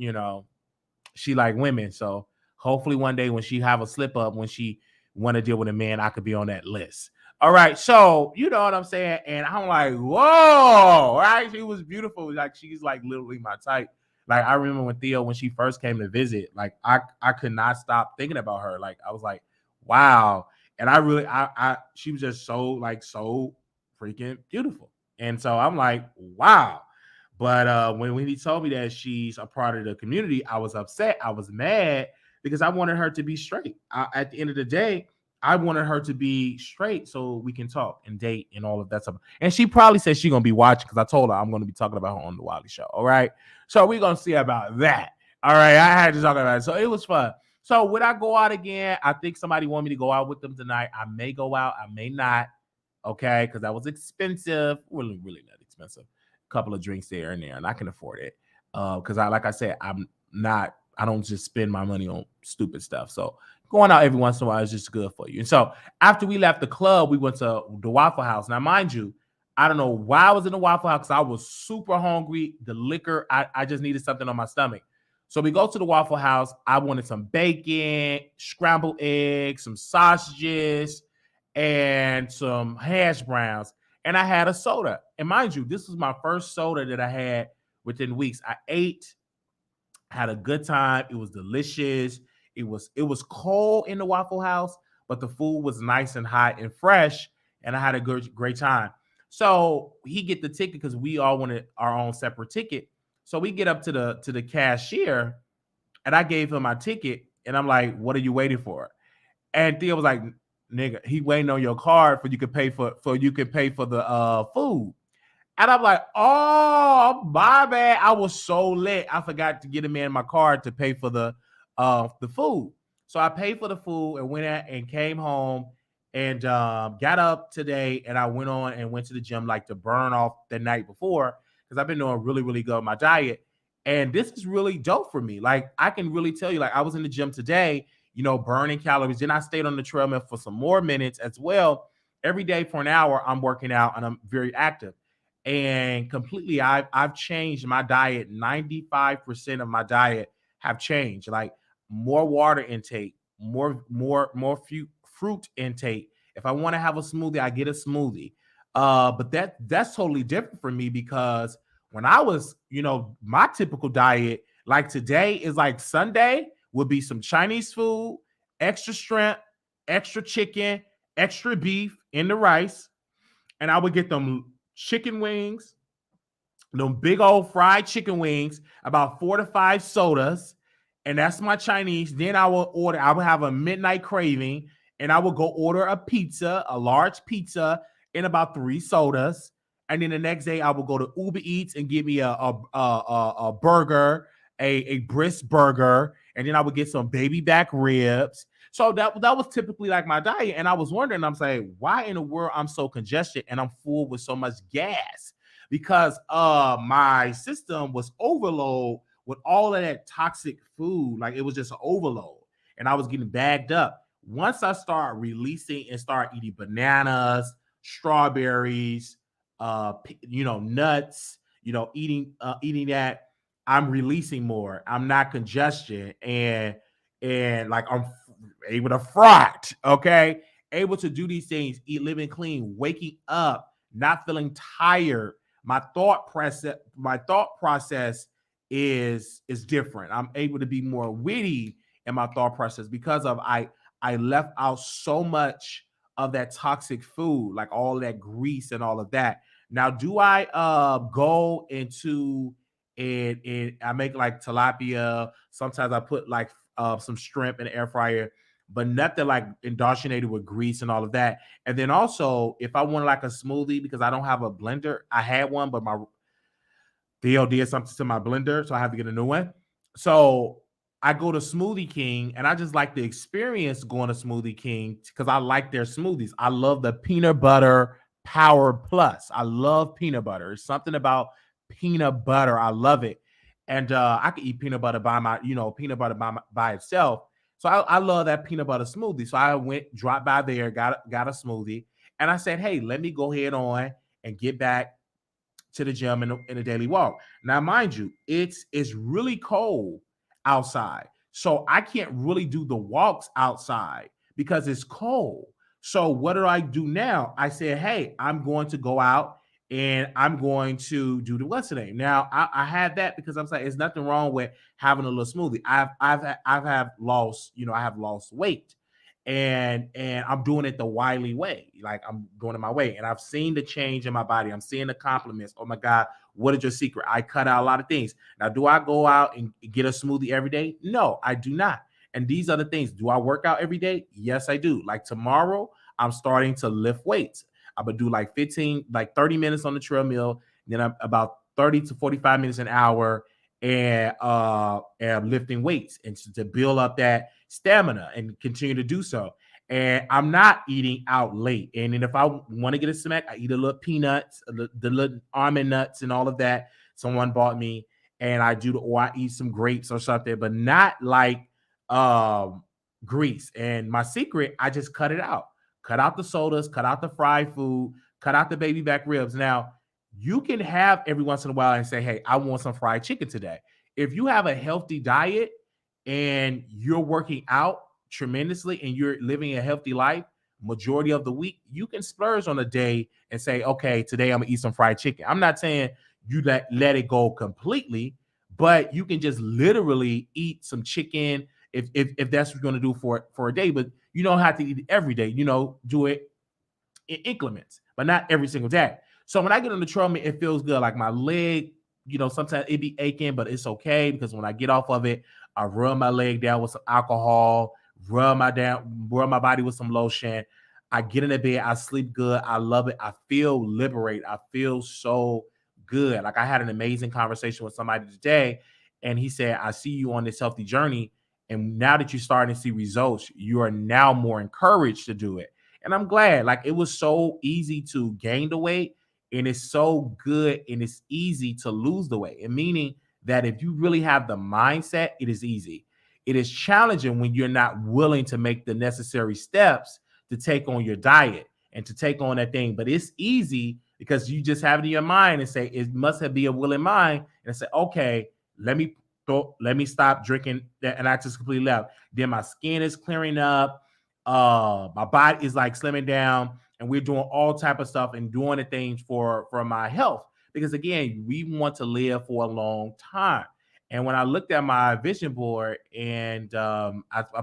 she like women. So hopefully one day when she have a slip up, when she want to deal with a man, I could be on that list. All right, so you know what I'm saying, and I'm like, whoa, right? She was beautiful. Like she's like literally my type. Like I remember when she first came to visit, like I could not stop thinking about her. Like I was like, wow, and I really she was just so freaking beautiful. And so I'm like, wow. But when he told me that she's a part of the community, I was upset. I was mad because I wanted her to be straight. At the end of the day, I wanted her to be straight so we can talk and date and all of that stuff. And she probably said she's going to be watching because I told her I'm going to be talking about her on the Wiley Show. All right. So we're going to see about that. All right. I had to talk about it. So it was fun. So would I go out again? I think somebody want me to go out with them tonight. I may go out. I may not. Okay, because that was expensive. Really not expensive. A couple of drinks there and there, and I can afford it. Because like I said, I don't just spend my money on stupid stuff. So going out every once in a while is just good for you. And so after we left the club, we went to the Waffle House. Now, mind you, I don't know why I was in the Waffle House because I was super hungry. The liquor, I just needed something on my stomach. So we go to the Waffle House. I wanted some bacon, scrambled eggs, some sausages, and some hash browns, and I had a soda. And mind you, this was my first soda that I had within weeks. I ate, had a good time. It was delicious. It was cold in the Waffle House, but the food was nice and hot and fresh, and I had a great time. So he get the ticket because we all wanted our own separate ticket. So we get up to the cashier, and I gave him my ticket, and I'm like, "What are you waiting for?" And Theo was like, "Nigga, he waiting on your card you could pay for the food." And I'm like, "Oh, my bad. I was so lit. I forgot to get him in my card to pay for the food." So I paid for the food and went out and came home and got up today, and I went to the gym like to burn off the night before because I've been doing really, really good with my diet. And this is really dope for me. Like I can really tell you, like I was in the gym today, burning calories. Then I stayed on the treadmill for some more minutes as well. Every day for an hour, I'm working out and I'm very active. And completely, I've changed my diet. 95% of my diet have changed. Like more water intake, more fruit intake. If I want to have a smoothie, I get a smoothie. But that's totally different for me because when I was, my typical diet, like today is like Sunday. would be some Chinese food, extra shrimp, extra chicken, extra beef in the rice, and I would get them chicken wings, them big old fried chicken wings, about 4 to 5 sodas, and that's my Chinese. Then I will order, I will have a midnight craving, and I will go order a pizza, a large pizza, and about 3 sodas. And then the next day, I will go to Uber Eats and give me a burger, a brisk burger, and then I would get some baby back ribs. So that was typically like my diet. And I was wondering, I'm saying, why in the world I'm so congested and I'm full with so much gas? Because my system was overload with all of that toxic food. Like it was just an overload. And I was getting bagged up. Once I start releasing and start eating bananas, strawberries, nuts, eating that, I'm releasing more. I'm not congestion and like I'm able to front, okay? Able to do these things, eat, living clean, waking up, not feeling tired. My thought process is different. I'm able to be more witty in my thought process because of I left out so much of that toxic food, like all that grease and all of that. Now, do I go into and I make like tilapia? Sometimes I put like some shrimp in the air fryer, but nothing like indoctrinated with grease and all of that. And then also, if I want like a smoothie, because I don't have a blender, I had one, but my Theo did something to my blender, so I have to get a new one. So I go to Smoothie King, and I just like the experience going to Smoothie King because I like their smoothies. I love the peanut butter Power Plus. I love peanut butter. It's something about peanut butter. I love it, and I could eat peanut butter peanut butter by itself. So I love that peanut butter smoothie. So I dropped by there, got a smoothie, and I said, hey, let me go ahead on and get back to the gym in a daily walk. Now, mind you, it's really cold outside, so I can't really do the walks outside because it's cold. So what do I do now? I said, hey, I'm going to go out and I'm going to do the what's today. Now I had that because I'm saying there's nothing wrong with having a little smoothie. I have lost weight and I'm doing it the Wiley way. Like I'm doing it my way. And I've seen the change in my body. I'm seeing the compliments. Oh my God, what is your secret? I cut out a lot of things. Now, do I go out and get a smoothie every day? No, I do not. And these are the things. Do I work out every day? Yes, I do. Like tomorrow, I'm starting to lift weights. I'm gonna do like 30 minutes on the treadmill, then I'm about 30 to 45 minutes an hour and lifting weights and to build up that stamina and continue to do so. And I'm not eating out late. And then if I want to get a snack, I eat a little peanuts, the little almond nuts and all of that. Someone bought me, and or I eat some grapes or something, but not like grease. And my secret, I just cut it out. Cut out the sodas, cut out the fried food, cut out the baby back ribs. Now, you can have every once in a while and say, hey, I want some fried chicken today. If you have a healthy diet and you're working out tremendously and you're living a healthy life majority of the week, you can splurge on a day and say, okay, today I'm gonna eat some fried chicken. I'm not saying you let it go completely, but you can just literally eat some chicken if that's what you're gonna do for a day. But you don't have to eat it every day. Do it in increments, but not every single day. So when I get on the treadmill, it feels good. Like my leg, sometimes it be aching, but it's okay because when I get off of it, I rub my leg down with some alcohol, rub my body with some lotion. I get in the bed, I sleep good. I love it. I feel liberated. I feel so good. Like I had an amazing conversation with somebody today, and he said, I see you on this healthy journey. And now that you're starting to see results, you are now more encouraged to do it. And I'm glad. Like it was so easy to gain the weight, and it's so good and it's easy to lose the weight. And meaning that if you really have the mindset, it is easy. It is challenging when you're not willing to make the necessary steps to take on your diet and to take on that thing. But it's easy because you just have it in your mind and say it must have be a willing mind and say, okay, let me stop drinking that, and I just completely left. Then my skin is clearing up, my body is like slimming down, and we're doing all type of stuff and doing the things for my health. Because again, we want to live for a long time. And when I looked at my vision board and I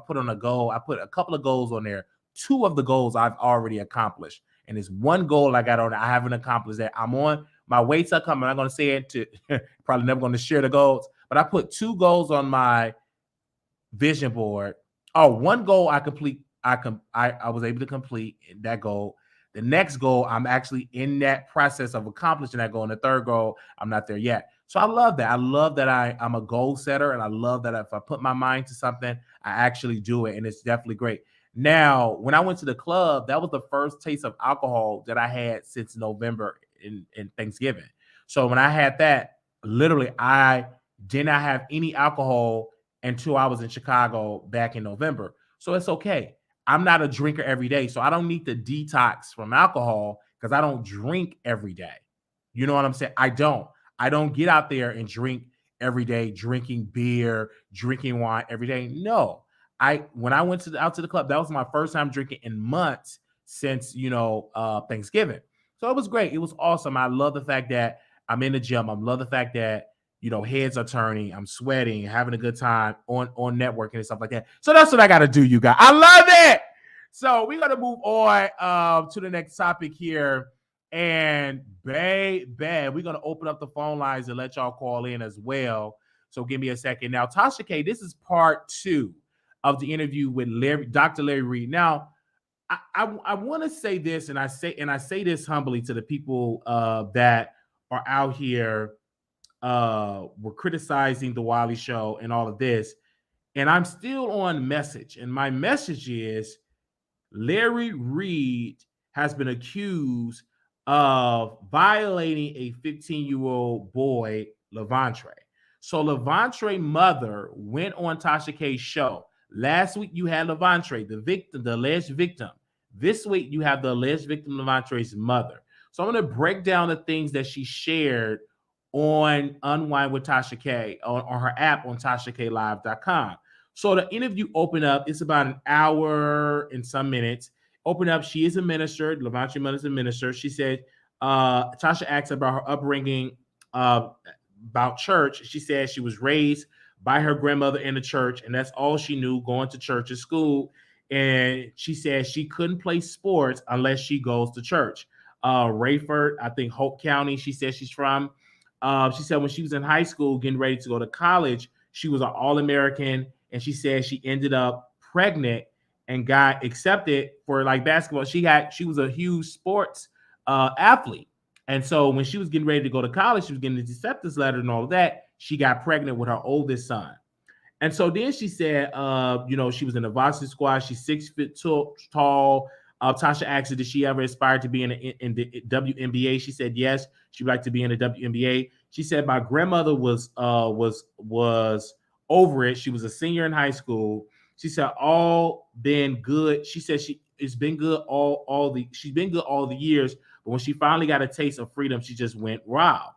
put on a goal, I put a couple of goals on there. 2 of the goals I've already accomplished. And there's one goal I got on, I haven't accomplished that. I'm on my way to come. I'm not going to say it to probably never going to share the goals, but I put 2 goals on my vision board. Oh, one goal I complete. I was able to complete that goal. The next goal, I'm actually in that process of accomplishing that goal. And the third goal, I'm not there yet. So I love that. I love that I'm a goal setter, and I love that if I put my mind to something, I actually do it, and it's definitely great. Now, when I went to the club, that was the first taste of alcohol that I had since November in Thanksgiving. So when I had that, literally, I did not have any alcohol until I was in Chicago back in November. So it's okay. I'm not a drinker every day, so I don't need to detox from alcohol because I don't drink every day. You know what I'm saying? I don't. I don't get out there and drink every day, drinking beer, drinking wine every day. No. When I went out to the club, that was my first time drinking in months since, Thanksgiving. So it was great. It was awesome. I love the fact that I'm in the gym. I love the fact that heads are turning, I'm sweating, having a good time on networking and stuff like that. So that's what I got to do, you guys. I love it. So we're going to move on to the next topic here. And we're going to open up the phone lines and let y'all call in as well. So give me a second. Now, Tasha K, this is part 2 of the interview with Dr. Larry Reid. Now, I want to say this, and I say this humbly to the people that are out here were criticizing the Wiley Show and all of this. And I'm still on message. And my message is Larry Reid has been accused of violating a 15-year-old boy, Levantre. So Levantre's mother went on Tasha K's show. Last week you had Levantre, the victim, the alleged victim. This week you have the alleged victim, Levantre's mother. So I'm going to break down the things that she shared on Unwind with Tasha K on her app on TashaKLive.com. So the interview opened up. It's about an hour and some minutes. Open up. She is a minister. Levantre mother is a minister. She said, Tasha asked about her upbringing about church. She said she was raised by her grandmother in the church, and that's all she knew, going to church at school. And she said she couldn't play sports unless she goes to church. Rayford, I think Hope County, she said she's from. She said when she was in high school, getting ready to go to college, she was an All-American, and she said she ended up pregnant and got accepted for basketball. She was a huge sports athlete, and so when she was getting ready to go to college, she was getting the acceptance letter and all of that. She got pregnant with her oldest son, and so then she said, she was in the varsity squad. She's 6 feet tall. Tasha asked her, did she ever aspire to be in the WNBA? She said yes, she'd like to be in the WNBA. She said my grandmother was over it. She was a senior in high school. She said all been good. She said it's been good she's been good all the years, but when she finally got a taste of freedom, she just went wild.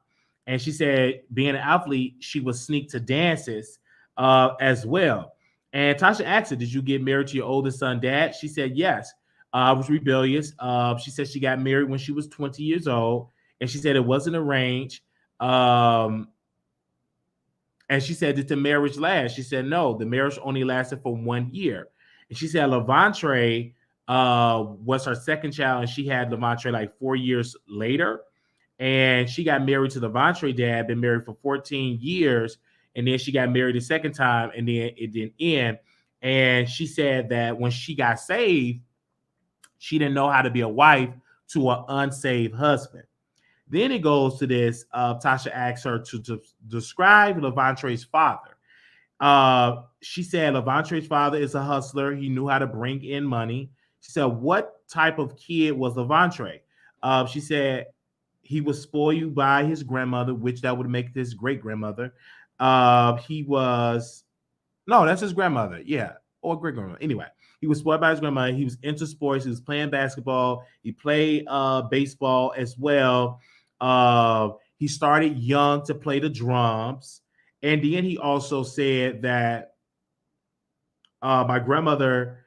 And she said being an athlete, she would sneak to dances as well. And Tasha asked her, did you get married to your oldest son, Dad? She said yes. I was rebellious. She said she got married when she was 20 years old, and she said it wasn't arranged. And she said, did the marriage last? She said no, the marriage only lasted for 1 year. And she said Levantre was her second child, and she had Levantre 4 years later. And she got married to Levantre dad, been married for 14 years, and then she got married a second time, and then it didn't end. And she said that when she got saved, she didn't know how to be a wife to an unsaved husband. Then it goes to this. Tasha asks her to describe Levantre's father. She said Levantre's father is a hustler. He knew how to bring in money. She said, what type of kid was Levantre? She said he was spoiled by his grandmother, which that would make this great grandmother. That's his grandmother. Yeah, or great grandmother. Anyway. He was spoiled by his grandmother. He was into sports. He was playing basketball. He played baseball as well. He started young to play the drums. And then he also said that my grandmother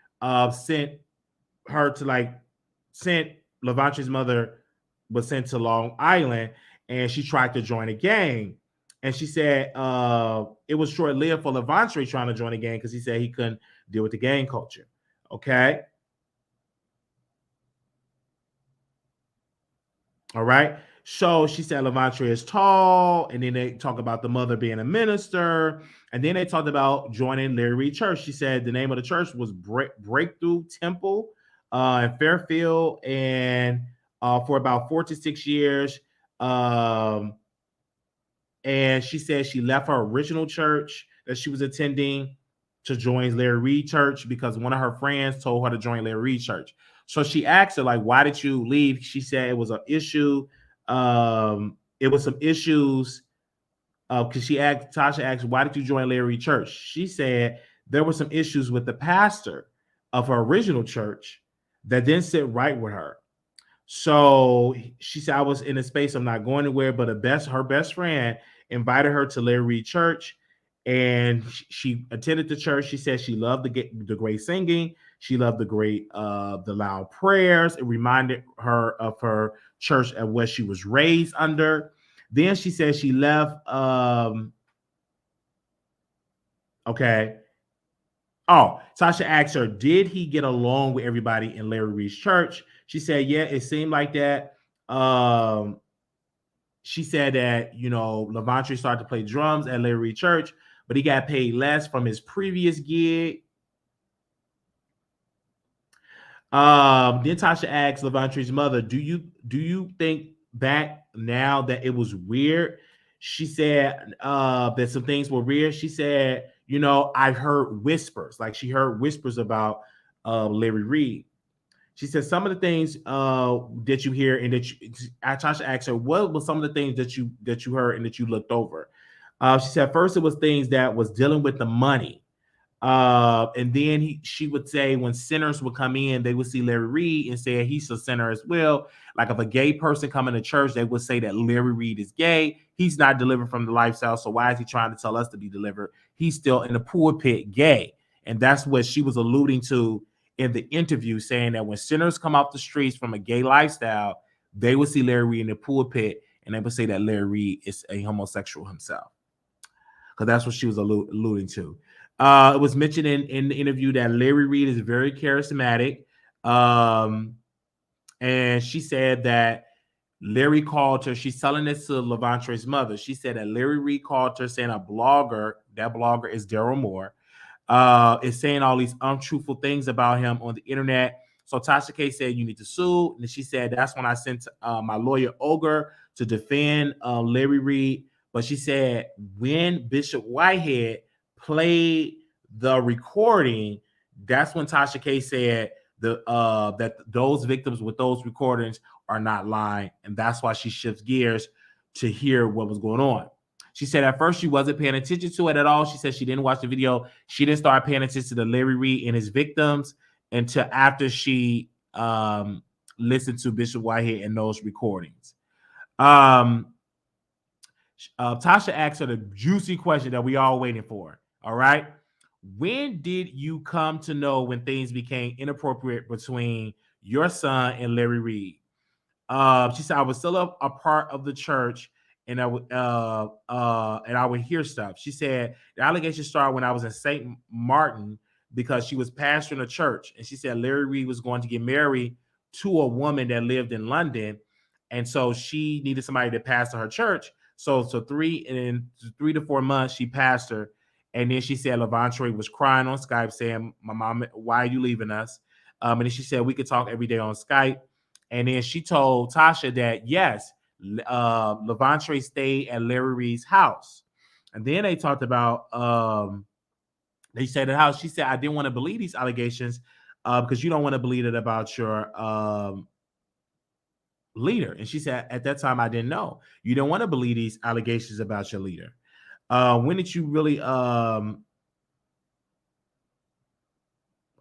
sent Levantre's mother was sent to Long Island, and she tried to join a gang. And she said it was short-lived for Levante trying to join the gang because he said he couldn't deal with the gang culture. Okay. All right. So she said Levante is tall, and then they talk about the mother being a minister, and then they talked about joining Larry Reid Church. She said the name of the church was Breakthrough Temple in Fairfield, and for about 4 to 6 years. And she said she left her original church that she was attending to join Larry Reid Church because one of her friends told her to join Larry Reid Church. So she asked her, like, why did you leave? She said it was an issue. It was some issues because Tasha asked, why did you join Larry Reid Church? She said there were some issues with the pastor of her original church that didn't sit right with her. So she said, I was in a space I'm not going anywhere, but her best friend invited her to Larry Reid Church, and she attended the church. She said she loved the great singing. She loved the loud prayers. It reminded her of her church and what she was raised under. Then she said she left. Okay. Oh, Tasha asked her, did he get along with everybody in Larry Reid's church? She said, yeah, it seemed like that. She said that, Levante started to play drums at Larry Reid Church, but he got paid less from his previous gig. Then Tasha asked Levante's mother, do you think back now that it was weird? She said that some things were weird. She said, I heard whispers, like she heard whispers about Larry Reid. She said some of the things that you hear and Tasha asked her, what was some of the things that you heard and that you looked over? She said first it was things that was dealing with the money. And then she would say when sinners would come in, they would see Larry Reid and say he's a sinner as well. Like if a gay person coming to church, they would say that Larry Reid is gay. He's not delivered from the lifestyle. So why is he trying to tell us to be delivered? He's still in the pulpit gay. And that's what she was alluding to in the interview, saying that when sinners come off the streets from a gay lifestyle, they would see Larry Reid in the pulpit and they would say that Larry Reid is a homosexual himself. Because that's what she was alluding to. It was mentioned in the interview that Larry Reid is very charismatic. And she said that Larry called her. She's telling this to Levante's mother. She said that Larry Reid called her saying that blogger is Daryl Moore, is saying all these untruthful things about him on the internet. So Tasha K said, you need to sue. And she said, that's when I sent my lawyer Ogre to defend Larry Reid. But she said when Bishop Whitehead played the recording, that's when Tasha K said that those victims with those recordings are not lying. And that's why she shifts gears to hear what was going on. She said at first she wasn't paying attention to it at all. She said she didn't watch the video. She didn't start paying attention to Larry Reid and his victims until after she listened to Bishop Whitehead and those recordings. Tasha asked her the juicy question that we all waiting for. All right. When did you come to know when things became inappropriate between your son and Larry Reid? She said, I was still a part of the church and I would hear stuff. She said the allegation started when I was in St. Martin because she was pastoring a church. And she said Larry Reid was going to get married to a woman that lived in London. And so she needed somebody to pastor her church. So 3 to 4 months, she pastored. And then she said Levante was crying on Skype saying, my mom, why are you leaving us? And then she said we could talk every day on Skype. And then she told Tasha that, yes, Levante stayed at Larry Reid's house. And then they talked about, they said the house. She said, I didn't want to believe these allegations because you don't want to believe it about your leader. And she said, at that time, I didn't know. You don't want to believe these allegations about your leader. When did you really come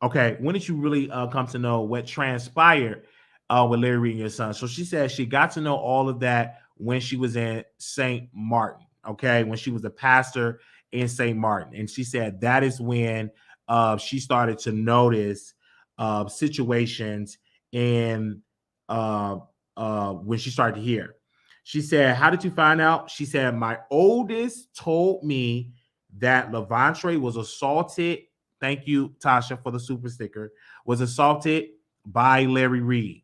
to know what transpired with Larry Reid and your son? So she said she got to know all of that when she was in St. Martin, okay, when she was a pastor in St. Martin. And she said that is when she started to notice situations and when she started to hear. She said, how did you find out? She said, my oldest told me that Levante was assaulted. Thank you, Tasha, for the super sticker. Was assaulted by Larry Reid.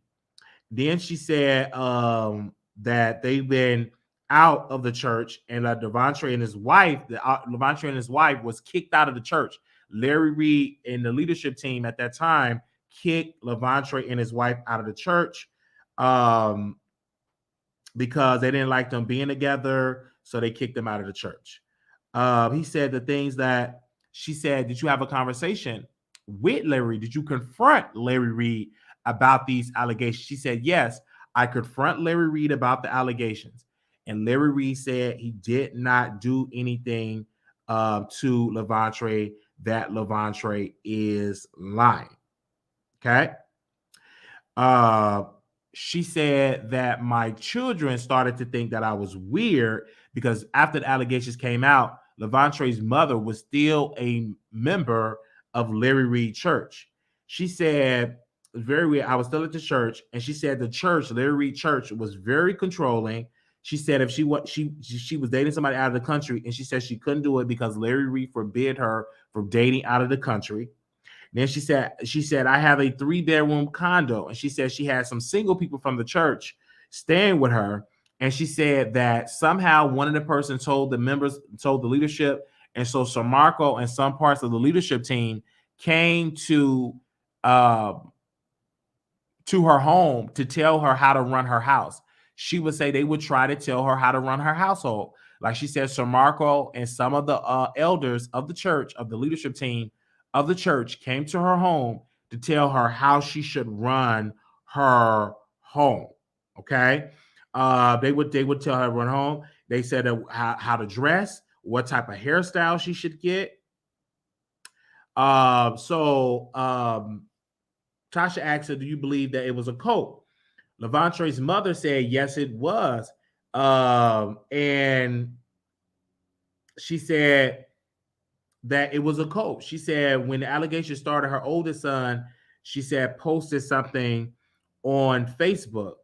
Then she said that they've been out of the church, and Levante and his wife, Levante and his wife was kicked out of the church. Larry Reid and the leadership team at that time kicked Levante and his wife out of the church. Because they didn't like them being together, so they kicked them out of the church. He said the things that she said, did you have a conversation with Larry? Did you confront Larry Reid about these allegations? She said, yes, I confront Larry Reid about the allegations. And Larry Reid said he did not do anything to Levante, that Levante is lying. Okay. She said that my children started to think that I was weird because after the allegations came out, Levante's mother was still a member of Larry Reid Church. She said, very weird. I was still at the church, and she said the church, Larry Reid Church, was very controlling. She said if she was dating somebody out of the country, and she said she couldn't do it because Larry Reid forbid her from dating out of the country. Then she said, I have a 3-bedroom condo. And she said she had some single people from the church staying with her. And she said that somehow one of the persons told the leadership. And so Sir Marco and some parts of the leadership team came to her home to tell her how to run her house. She would say they would try to tell her how to run her household. Like she said, Sir Marco and some of the elders of the church, of the leadership team of the church, came to her home to tell her how she should run her home. Okay. They would tell her to run home. They said how to dress, what type of hairstyle she should get. Tasha asked her, do you believe that it was a cult? Levante's mother said, yes, it was. And she said that it was a cult. She said when the allegations started, her oldest son, she said, posted something on Facebook,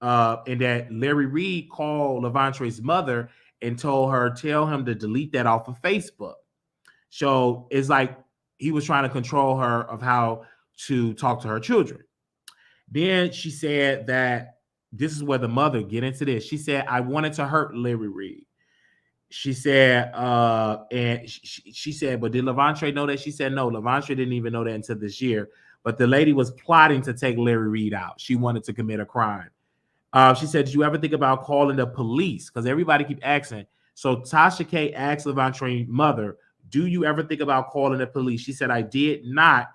and that Larry Reid called Levante's mother and told her, tell him to delete that off of Facebook. So it's like he was trying to control her of how to talk to her children. Then she said that this is where the mother get into this. She said, I wanted to hurt Larry Reid. She said, and she said, but did Levante know that? She said, no, Levante didn't even know that until this year. But the lady was plotting to take Larry Reid out. She wanted to commit a crime. She said, did you ever think about calling the police? Because everybody keep asking. So Tasha K asked Levante's mother, do you ever think about calling the police? She said, I did not.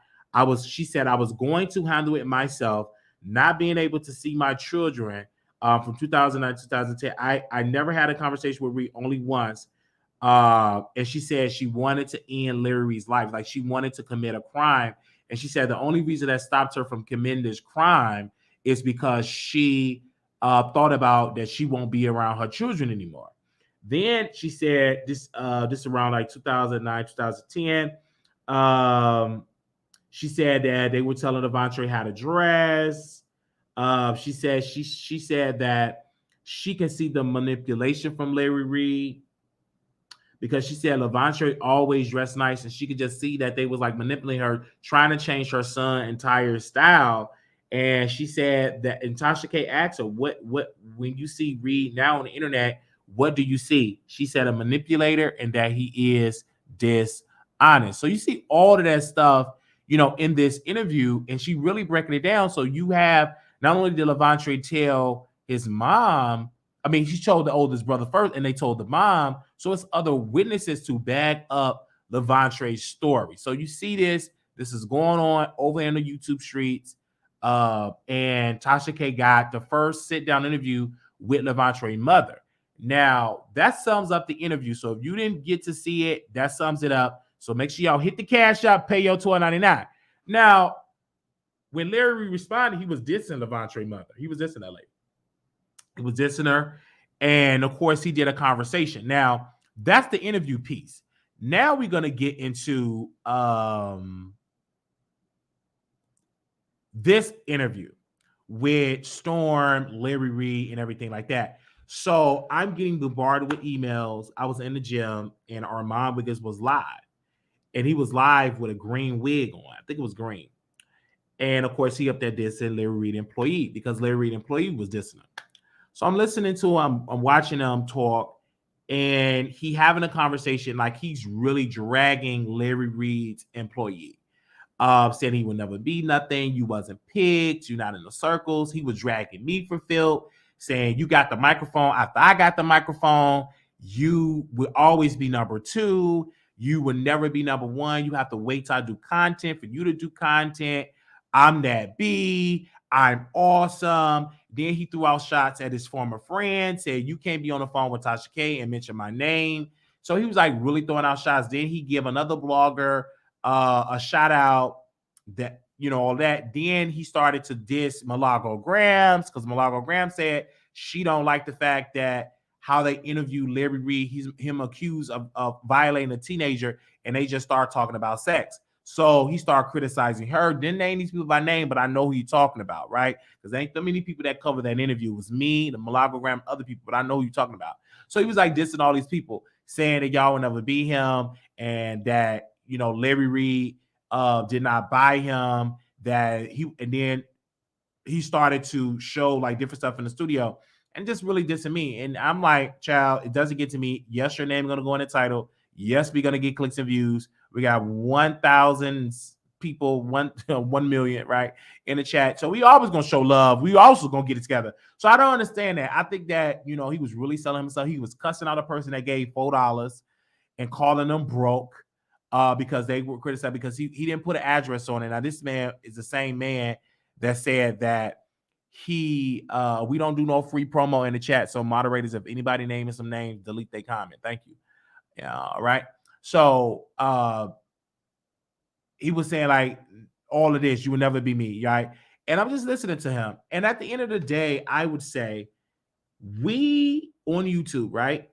She said, I was going to handle it myself, not being able to see my children. From 2009 to 2010, I never had a conversation with Reid, only once. And she said she wanted to end Larry Reid's life, like she wanted to commit a crime. And she said the only reason that stopped her from committing this crime is because she thought about that she won't be around her children anymore. Then she said this around like 2009, 2010. She said that they were telling Levante how to dress. She said that she can see the manipulation from Larry Reid because she said Levante always dressed nice, and she could just see that they was like manipulating her, trying to change her son's entire style. And she said that, and Tasha K asked her, what when you see Reid now on the internet, what do you see? She said a manipulator and that he is dishonest. So you see all of that stuff, in this interview, and she really breaking it down. So you have not only did Levante tell his mom, I mean, she told the oldest brother first, and they told the mom. So it's other witnesses to back up Levante's story. So you see this is going on over in the YouTube streets. And Tasha K got the first sit-down interview with Levante's mother. Now, that sums up the interview. So if you didn't get to see it, that sums it up. So make sure y'all hit the cash app, pay your $12.99. Now, when Larry responded, he was dissing Levante's mother. He was dissing that lady. He was dissing her. And of course, he did a conversation. Now, that's the interview piece. Now we're going to get into this interview with Storm, Larry Reid, and everything like that. So I'm getting bombarded with emails. I was in the gym and Armon Wiggins was live. And he was live with a green wig on. I think it was green. And of course, he up there dissing Larry Reid employee because Larry Reid employee was dissing him. So I'm listening to him, I'm watching him talk, and he having a conversation like he's really dragging Larry Reid's employee. Saying he would never be nothing, you wasn't picked, you're not in the circles. He was dragging me for Phil, saying you got the microphone after I got the microphone. You would always be number two. You would never be number one. You have to wait till I do content for you to do content. I'm that B. I'm awesome. Then he threw out shots at his former friend, said you can't be on the phone with Tasha K and mention my name. So he was like really throwing out shots. Then he give another blogger a shout out that, you know, all that. Then he started to diss Milagro Grams because Milagro Grams said she don't like the fact that how they interviewed Larry Reid. He's him accused of violating a teenager, and they just start talking about sex. So he started criticizing her. Didn't name these people by name, but I know who you're talking about, right? Because there ain't so many people that cover that interview. It was me, the Milagro Graham, other people, but I know who you're talking about. So he was like dissing all these people, saying that y'all would never be him, and that, you know, Larry Reid did not buy him. That he, and then he started to show like different stuff in the studio and just really dissing me. And I'm like, child, it doesn't get to me. Yes, your name is gonna go in the title. Yes, we're gonna get clicks and views. We got 1,000 people, 1 million, right, in the chat. So we always gonna show love. We also gonna get it together. So I don't understand that. I think that, you know, he was really selling himself. He was cussing out a person that gave $4 and calling them broke because they were criticized because he didn't put an address on it. Now this man is the same man that said that we don't do no free promo in the chat. So moderators, if anybody naming some names, delete their comment. Thank you. Yeah, all right. So he was saying like all of this, you will never be me, right? And I'm just listening to him. And at the end of the day, I would say we on YouTube, right?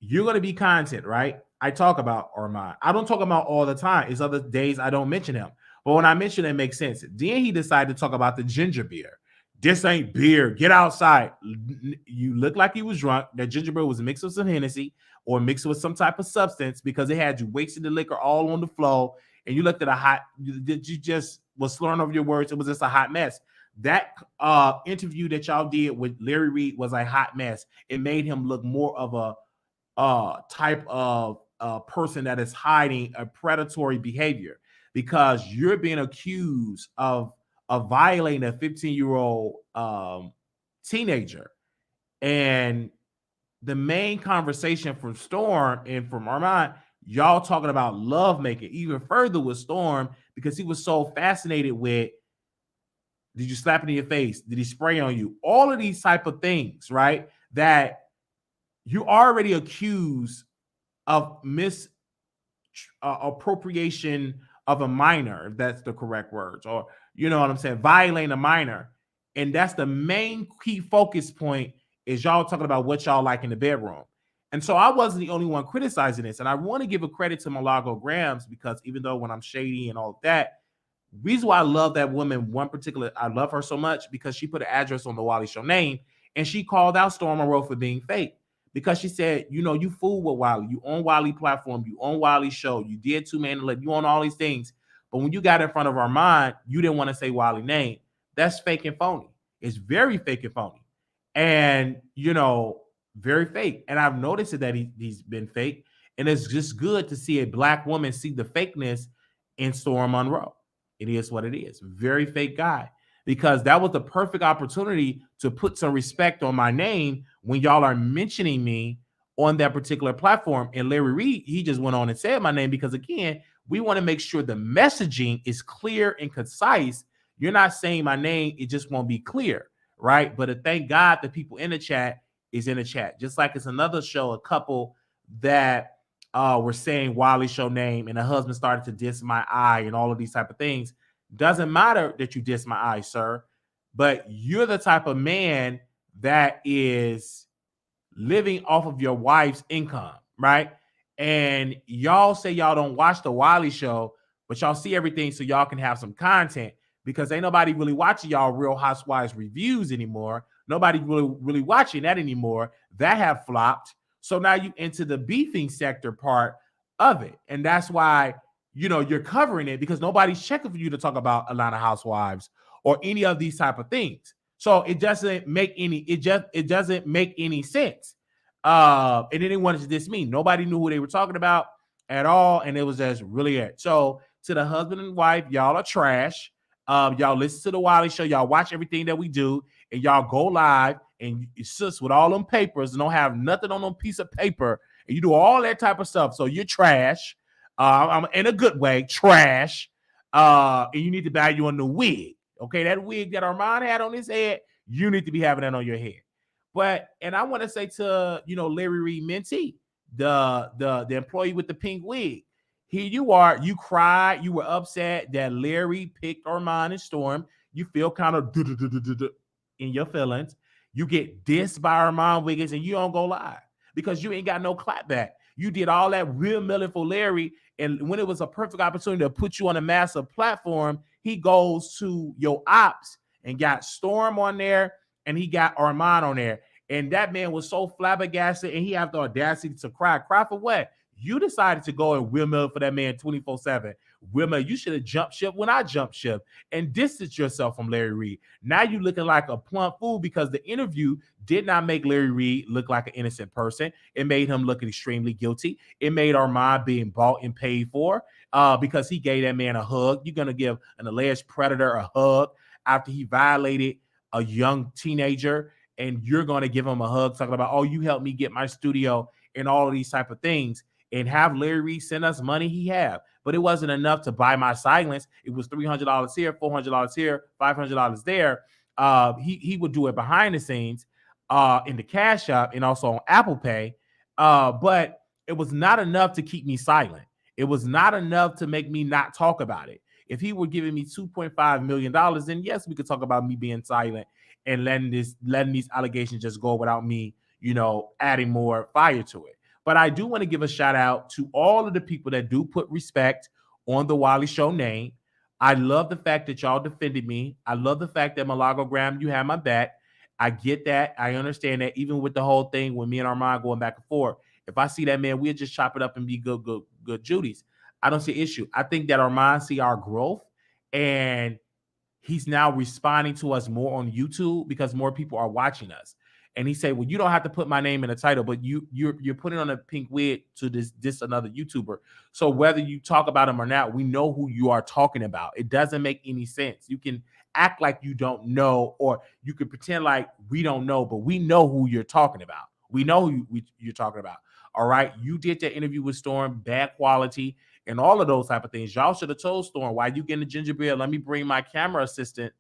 You're gonna be content, right? I talk about Armon. I don't talk about all the time. It's other days I don't mention him. But when I mention it, it makes sense. Then he decided to talk about the ginger beer. This ain't beer. Get outside. You look like you was drunk. That ginger beer was mixed with some Hennessy or mixed with some type of substance because it had you wasting the liquor all on the floor. And you looked at a hot, you just was slurring over your words. It was just a hot mess. That interview that y'all did with Larry Reid was a hot mess. It made him look more of a type of person that is hiding a predatory behavior because you're being accused of violating a 15-year-old teenager. And the main conversation from Storm and from Armon, y'all talking about love making even further with Storm because he was so fascinated with, did you slap it in your face? Did he spray on you? All of these type of things, right? That you already accused of misappropriation of a minor, if that's the correct words, or you know what I'm saying, violating a minor. And that's the main key focus point is y'all talking about what y'all like in the bedroom. And so I wasn't the only one criticizing this. And I want to give a credit to Milagro Grams because even though when I'm shady and all of that, reason why I love that woman, one particular, I love her so much because she put an address on the Wiley Show name and she called out Storm Monroe for being fake. Because she said, you know, you fool with Wiley. You own Wiley platform. You own Wiley Show. You did 2 Man Live. You own all these things. But when you got in front of Armon, you didn't want to say Wiley name. That's fake and phony. It's very fake and phony. And, you know, very fake. And I've noticed that he's been fake. And it's just good to see a Black woman see the fakeness in Storm Monroe. It is what it is. Very fake guy. Because that was the perfect opportunity to put some respect on my name when y'all are mentioning me on that particular platform. And Larry Reid, he just went on and said my name because, again, we want to make sure the messaging is clear and concise. You're not saying my name. It just won't be clear, right? But thank God the people in the chat is in the chat. Just like it's another show, a couple that were saying Wiley Show name and the husband started to diss my eye and all of these type of things. Doesn't matter that you diss my eye, sir, but you're the type of man that is living off of your wife's income, right? And y'all say y'all don't watch the Wiley Show, but y'all see everything so y'all can have some content. because ain't nobody really watching y'all Real Housewives reviews anymore. Nobody really watching that anymore. That have flopped. So now you into the beefing sector part of it. And that's why, you're covering it, because nobody's checking for you to talk about Atlanta Housewives or any of these type of things. So it doesn't make any sense. And then they wanted to diss me. Nobody knew who they were talking about at all, and it was just really it. So to the husband and wife, y'all are trash. Y'all listen to the Wiley Show. Y'all watch everything that we do, and y'all go live and you sis with all them papers and don't have nothing on them piece of paper, and you do all that type of stuff. So you're trash. I'm in a good way, trash. And you need to buy you a new wig. Okay, that wig that Armon had on his head, you need to be having that on your head. And I want to say to Larry Reid mentee, the employee with the pink wig, here you are, you cried, you were upset that Larry picked Armon and Storm. You feel kind of in your feelings. You get dissed by Armon Wiggins and you don't go live because you ain't got no clap back. You did all that real milling for Larry, and when it was a perfect opportunity to put you on a massive platform, he goes to your ops and got Storm on there, and he got Armon on there. And that man was so flabbergasted, and he had the audacity to cry. Cry for what? You decided to go and windmill for that man 24/7. Windmill, you should have jumped ship when I jumped ship and distanced yourself from Larry Reid. Now you looking like a plump fool because the interview did not make Larry Reid look like an innocent person. It made him look extremely guilty. It made Armon being bought and paid for because he gave that man a hug. You're going to give an alleged predator a hug after he violated a young teenager, and you're going to give him a hug talking about, oh, you helped me get my studio and all of these type of things. And have Larry Reid send us money, he have. But it wasn't enough to buy my silence. It was $300 here, $400 here, $500 there. He would do it behind the scenes in the Cash App and also on Apple Pay. But it was not enough to keep me silent. It was not enough to make me not talk about it. If he were giving me $2.5 million, then yes, we could talk about me being silent and letting these allegations just go without me, adding more fire to it. But I do want to give a shout out to all of the people that do put respect on the Wiley Show name. I love the fact that y'all defended me. I love the fact that Malagogram, you have my back. I get that. I understand that. Even with the whole thing with me and Armon going back and forth, if I see that man, we'll just chop it up and be good Judies. I don't see an issue. I think that Armon see our growth, and he's now responding to us more on YouTube because more people are watching us. And he said, well, you don't have to put my name in the title, but you're putting on a pink wig to this another YouTuber. So whether you talk about him or not, we know who you are talking about. It doesn't make any sense. You can act like you don't know, or you can pretend like we don't know, but we know who you're talking about. We know who you're talking about. All right. You did that interview with Storm, bad quality, and all of those type of things. Y'all should have told Storm, why you getting a ginger beer? Let me bring my camera assistant,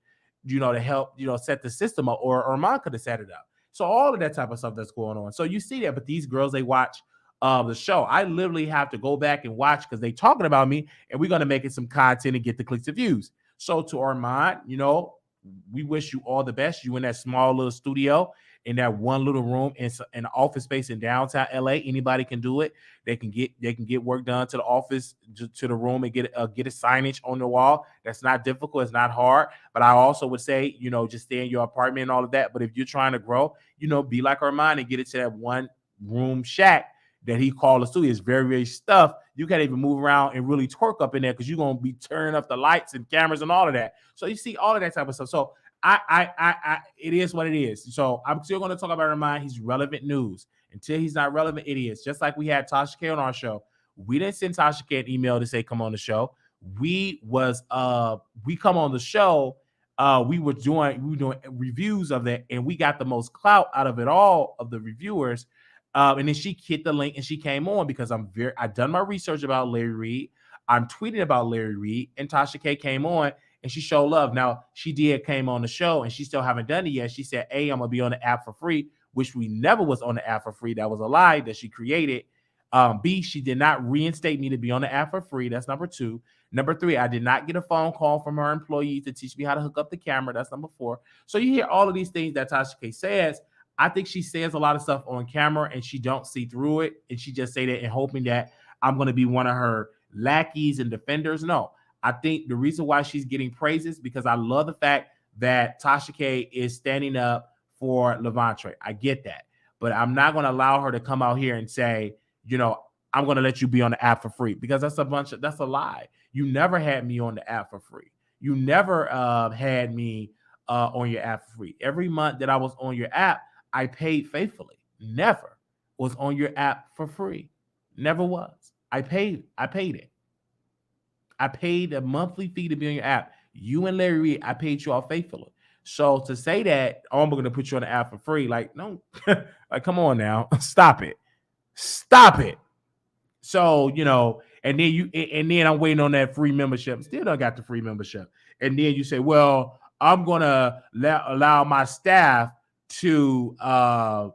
to help, set the system up, or Armon could have set it up. So all of that type of stuff that's going on. So you see that, but these girls, they watch the show. I literally have to go back and watch because they talking about me, and we're going to make it some content and get the clicks and views. So to Armon, we wish you all the best. You in that small little studio, in that one little room in an office space in downtown LA. Anybody can do it. They can get work done to the office, to the room, and get a signage on the wall. That's not difficult. It's not hard. But I also would say, just stay in your apartment and all of that. But if you're trying to grow, be like Armon and get it to that one room shack that he called a studio. It's very, very stuff. You can't even move around and really twerk up in there because you're going to be turning up the lights and cameras and all of that. So you see all of that type of stuff. So it is what it is. So I'm still going to talk about Armon. He's relevant news. Until he's not relevant, it is. Just like we had Tasha K on our show. We didn't send Tasha K an email to say come on the show. We come on the show. We were doing reviews of that, and we got the most clout out of it all of the reviewers. And then she hit the link and she came on because I've done my research about Larry Reid. I'm tweeting about Larry Reid, and Tasha K came on and she showed love. Now, she came on the show, and she still haven't done it yet. She said, A, I'm going to be on the app for free, which we never was on the app for free. That was a lie that she created. B, she did not reinstate me to be on the app for free. That's number 2. Number 3, I did not get a phone call from her employees to teach me how to hook up the camera. That's number 4. So you hear all of these things that Tasha K says. I think she says a lot of stuff on camera and she don't see through it. And she just say that and hoping that I'm going to be one of her lackeys and defenders. No, I think the reason why she's getting praises because I love the fact that Tasha K is standing up for Levante. I get that. But I'm not going to allow her to come out here and say, I'm going to let you be on the app for free because that's a lie. You never had me on the app for free. You never had me on your app for free. Every month that I was on your app, I paid faithfully. Never was on your app for free. Never was. I paid it. I paid a monthly fee to be on your app. You and Larry Reid, I paid you all faithfully. So to say that, I'm going to put you on the app for free, like, no, like, come on now. Stop it. So, and then I'm waiting on that free membership. Still don't got the free membership. And then you say, well, I'm going to allow my staff to, I'm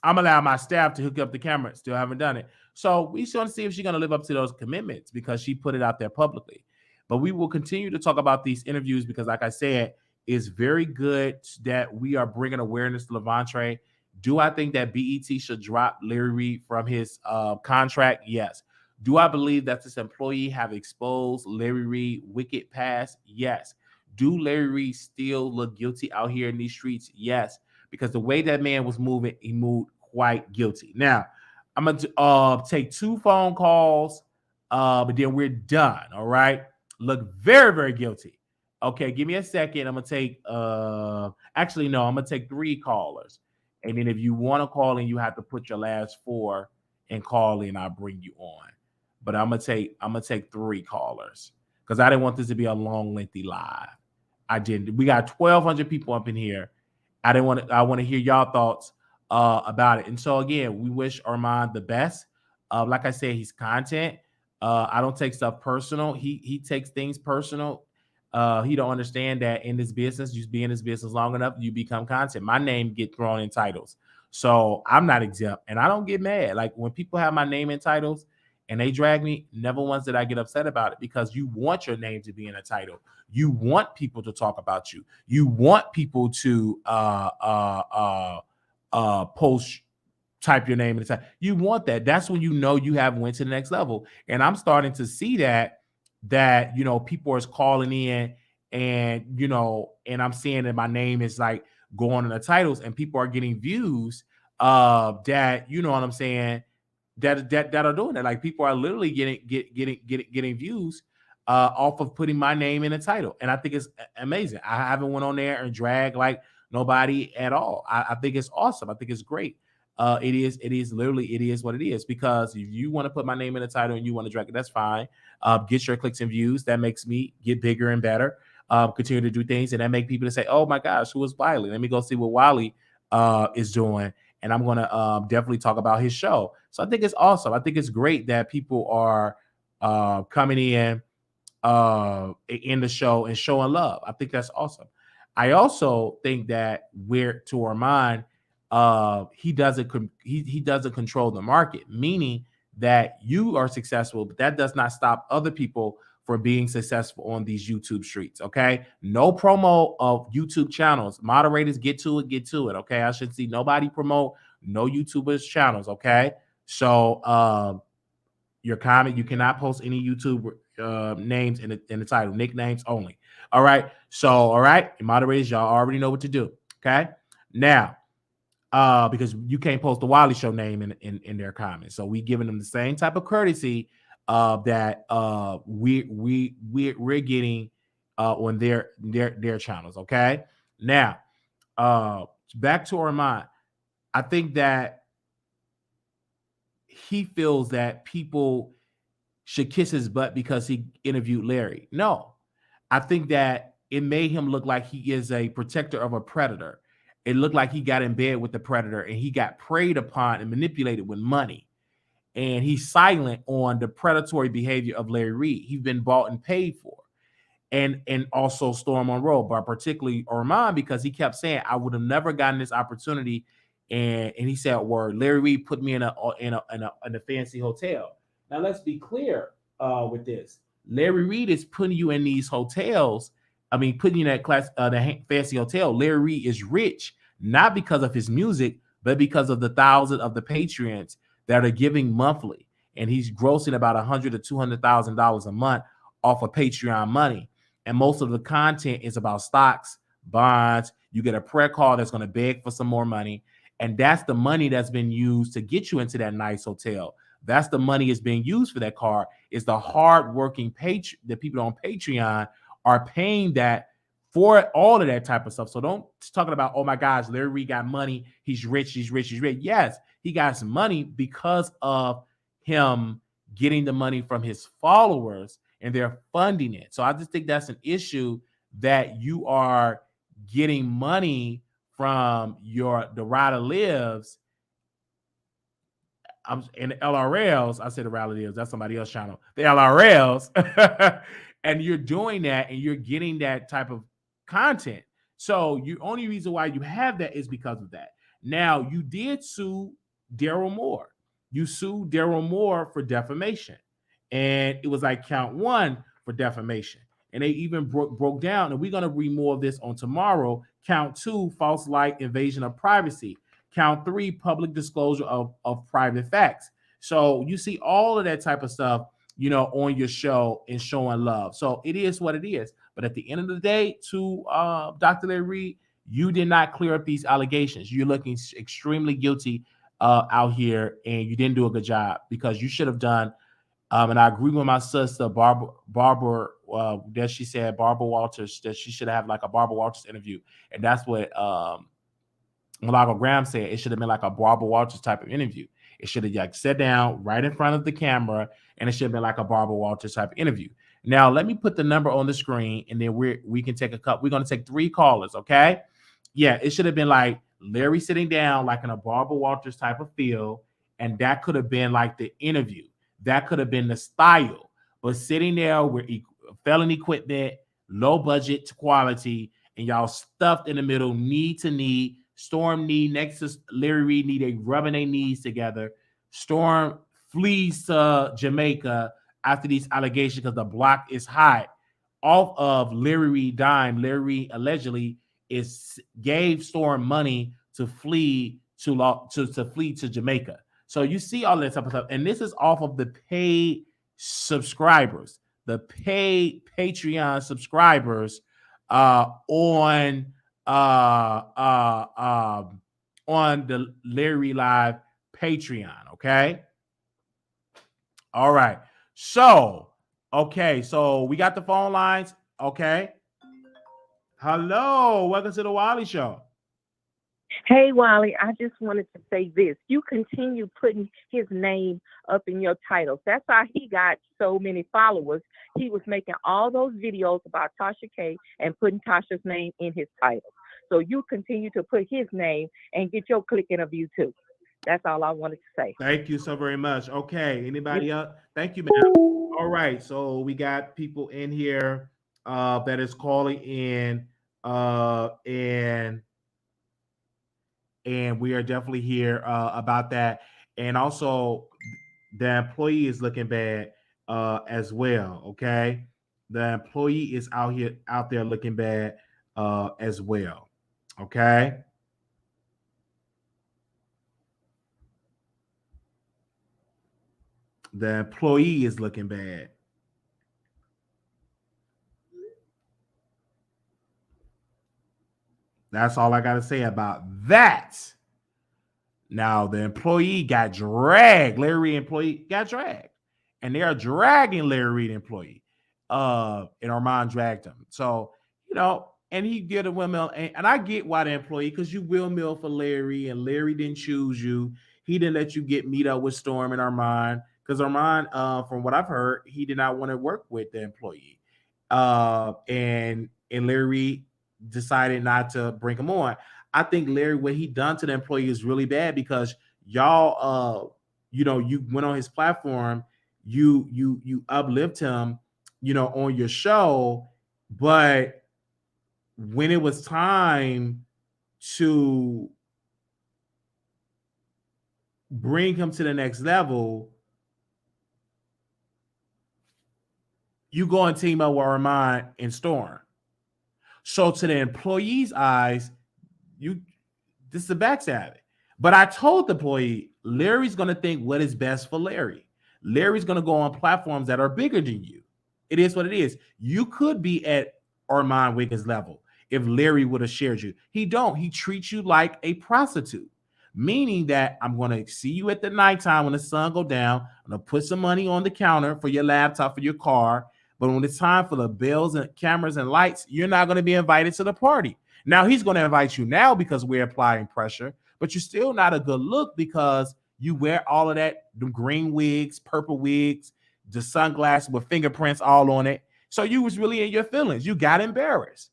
allowing my staff to hook up the camera. Still haven't done it. So we just want to see if she's going to live up to those commitments because she put it out there publicly. But we will continue to talk about these interviews because, like I said, it's very good that we are bringing awareness to Levante. Do I think that BET should drop Larry Reid from his contract? Yes. Do I believe that this employee have exposed Larry Reid wicked past? Yes. Do Larry Reid still look guilty out here in these streets? Yes. Because the way that man was moving, he moved quite guilty. Now, I'm going to take 2 phone calls, but then we're done, all right? Look very, very guilty. Okay, give me a second. I'm going to take, I'm going to take 3 callers. And then if you want to call in, you have to put your last 4 and call in. I'll bring you on. But I'm going to take 3 callers because I didn't want this to be a long, lengthy live. I didn't. We got 1,200 people up in here. I want to hear y'all thoughts about it. And so again, we wish Armon the best. Like I said, he's content. I don't take stuff personal. He takes things personal. He don't understand that in this business, you be in this business long enough, you become content. My name get thrown in titles. So I'm not exempt and I don't get mad. Like when people have my name in titles and they drag me, never once did I get upset about it because you want your name to be in a title. You want people to talk about you. You want people to post, type your name in the title. You want that. That's when you have went to the next level. And I'm starting to see that people are calling in and and I'm seeing that my name is like going in the titles and people are getting views that what I'm saying that are doing that. Like people are literally getting views off of putting my name in a title. And I think it's amazing. I haven't went on there and dragged like nobody at all. I think it's awesome. I think it's great. It is what it is, because if you want to put my name in the title and you want to drag it, that's fine. Get your clicks and views. That makes me get bigger and better. Continue to do things, and that make people to say, oh my gosh, who is Wiley? Let me go see what Wiley is doing. And I'm going to definitely talk about his show. So I think it's awesome. I think it's great that people are coming in the show and showing love. I think that's awesome. I also think that to Armon, he doesn't control the market, meaning that you are successful, but that does not stop other people from being successful on these YouTube streets. Okay, no promo of YouTube channels. Moderators, get to it. Okay, I should see nobody promote no YouTubers channels. Okay, so your comment, you cannot post any YouTube names in the title, nicknames only. All right, moderators, y'all already know what to do. Okay, now. Because you can't post the Wiley Show name in their comments, so we giving them the same type of courtesy that we're getting on their channels. Okay, now back to Armon. I think that he feels that people should kiss his butt because he interviewed Larry. No, I think that it made him look like he is a protector of a predator. It looked like he got in bed with the predator and he got preyed upon and manipulated with money. And he's silent on the predatory behavior of Larry Reid. He's been bought and paid for. And also Storm Monroe, but particularly Armon, because he kept saying, I would have never gotten this opportunity. And he said, Larry Reid put me in a fancy hotel. Now let's be clear with this. Larry Reid is putting you in these hotels. I mean, putting you in that class, the fancy hotel. Larry Reid is rich, not because of his music, but because of the thousands of the Patreons that are giving monthly. And he's grossing about $100,000 to $200,000 a month off of Patreon money. And most of the content is about stocks, bonds. You get a prayer call that's going to beg for some more money. And that's the money that's been used to get you into that nice hotel. That's the money is being used for that car. Is the hardworking the people on Patreon are paying that for all of that type of stuff. So don't talking about, oh my gosh, Larry Reid got money. He's rich. He's rich. He's rich. Yes, he got some money because of him getting the money from his followers and they're funding it. So I just think that's an issue that you are getting money from the rider lives. I'm in the LRLs. I said the rider lives. That's somebody else's channel. The LRLs, and you're doing that, and you're getting that type of content. So the only reason why you have that is because of that. Now you did sue Daryl Moore. You sued Daryl Moore for defamation, and it was like count 1 for defamation. And they even broke down, and we're going to read more of this on tomorrow. Count 2, false light, invasion of privacy. Count 3, public disclosure of private facts. So you see all of that type of stuff, on your show and showing love. So it is what it is. But at the end of the day, to Dr. Larry Reid, you did not clear up these allegations. You're looking extremely guilty out here, and you didn't do a good job because you should have done. And I agree with my sister, Barbara, that she said, Barbara Walters, that she should have like a Barbara Walters interview. And that's what Malago Graham said. It should have been like a Barbara Walters type of interview. It should have like sat down right in front of the camera, and it should have been like a Barbara Walters type of interview. Now, let me put the number on the screen, and then we can take a couple. We're going to take 3 callers, okay? Yeah, it should have been like Larry sitting down like in a Barbara Walters type of feel, and that could have been like the interview. That could have been the style, but sitting there with felon equipment, low budget quality, and y'all stuffed in the middle, knee to knee. Storm knee next to Larry Reid, knee, they rubbing their knees together. Storm flees to Jamaica after these allegations because the block is hot. Off of Larry Reid dime, Larry Reid allegedly gave Storm money to flee to Jamaica. So you see all that type of stuff, and this is off of the paid subscribers, the paid Patreon subscribers on the Larry Live Patreon. Okay. All right. So we got the phone lines. Okay. Hello. Welcome to the Wiley Show. Hey, Wiley, I just wanted to say this. You continue putting his name up in your titles. That's how he got so many followers. He was making all those videos about Tasha K and putting Tasha's name in his titles. So you continue to put his name and get your click interview too. That's all I wanted to say. Thank you so very much. Okay. Anybody else? Thank you, ma'am. All right. So we got people in here that is calling in and we are definitely here about that. And also the employee is looking bad as well. Okay. The employee is out there looking bad as well. Okay. The employee is looking bad. That's all I got to say about that. Now, the employee got dragged. Larry Reid employee got dragged. And they are dragging Larry Reid employee. And Armon dragged him. So, and he did a windmill. And I get why the employee, because you windmill for Larry, and Larry didn't choose you. He didn't let you meet up with Storm and Armon. Because Armon, from what I've heard, he did not want to work with the employee. And Larry Reid decided not to bring him on. I think Larry, what he done to the employee is really bad because y'all, you went on his platform, you uplift him, on your show, but when it was time to bring him to the next level, you go and team up with Armon and Storm. So to the employee's eyes, this is a backstab. But I told the employee, Larry's going to think what is best for Larry. Larry's going to go on platforms that are bigger than you. It is what it is. You could be at Armon Wiggins level if Larry would have shared you. He don't. He treats you like a prostitute, meaning that I'm going to see you at the nighttime when the sun go down. I'm going to put some money on the counter for your laptop, for your car. But when it's time for the bells and cameras and lights, you're not going to be invited to the party. Now he's going to invite you now because we're applying pressure, but you're still not a good look because you wear all of that, the green wigs, purple wigs, the sunglasses with fingerprints all on it. So you was really in your feelings. You got embarrassed.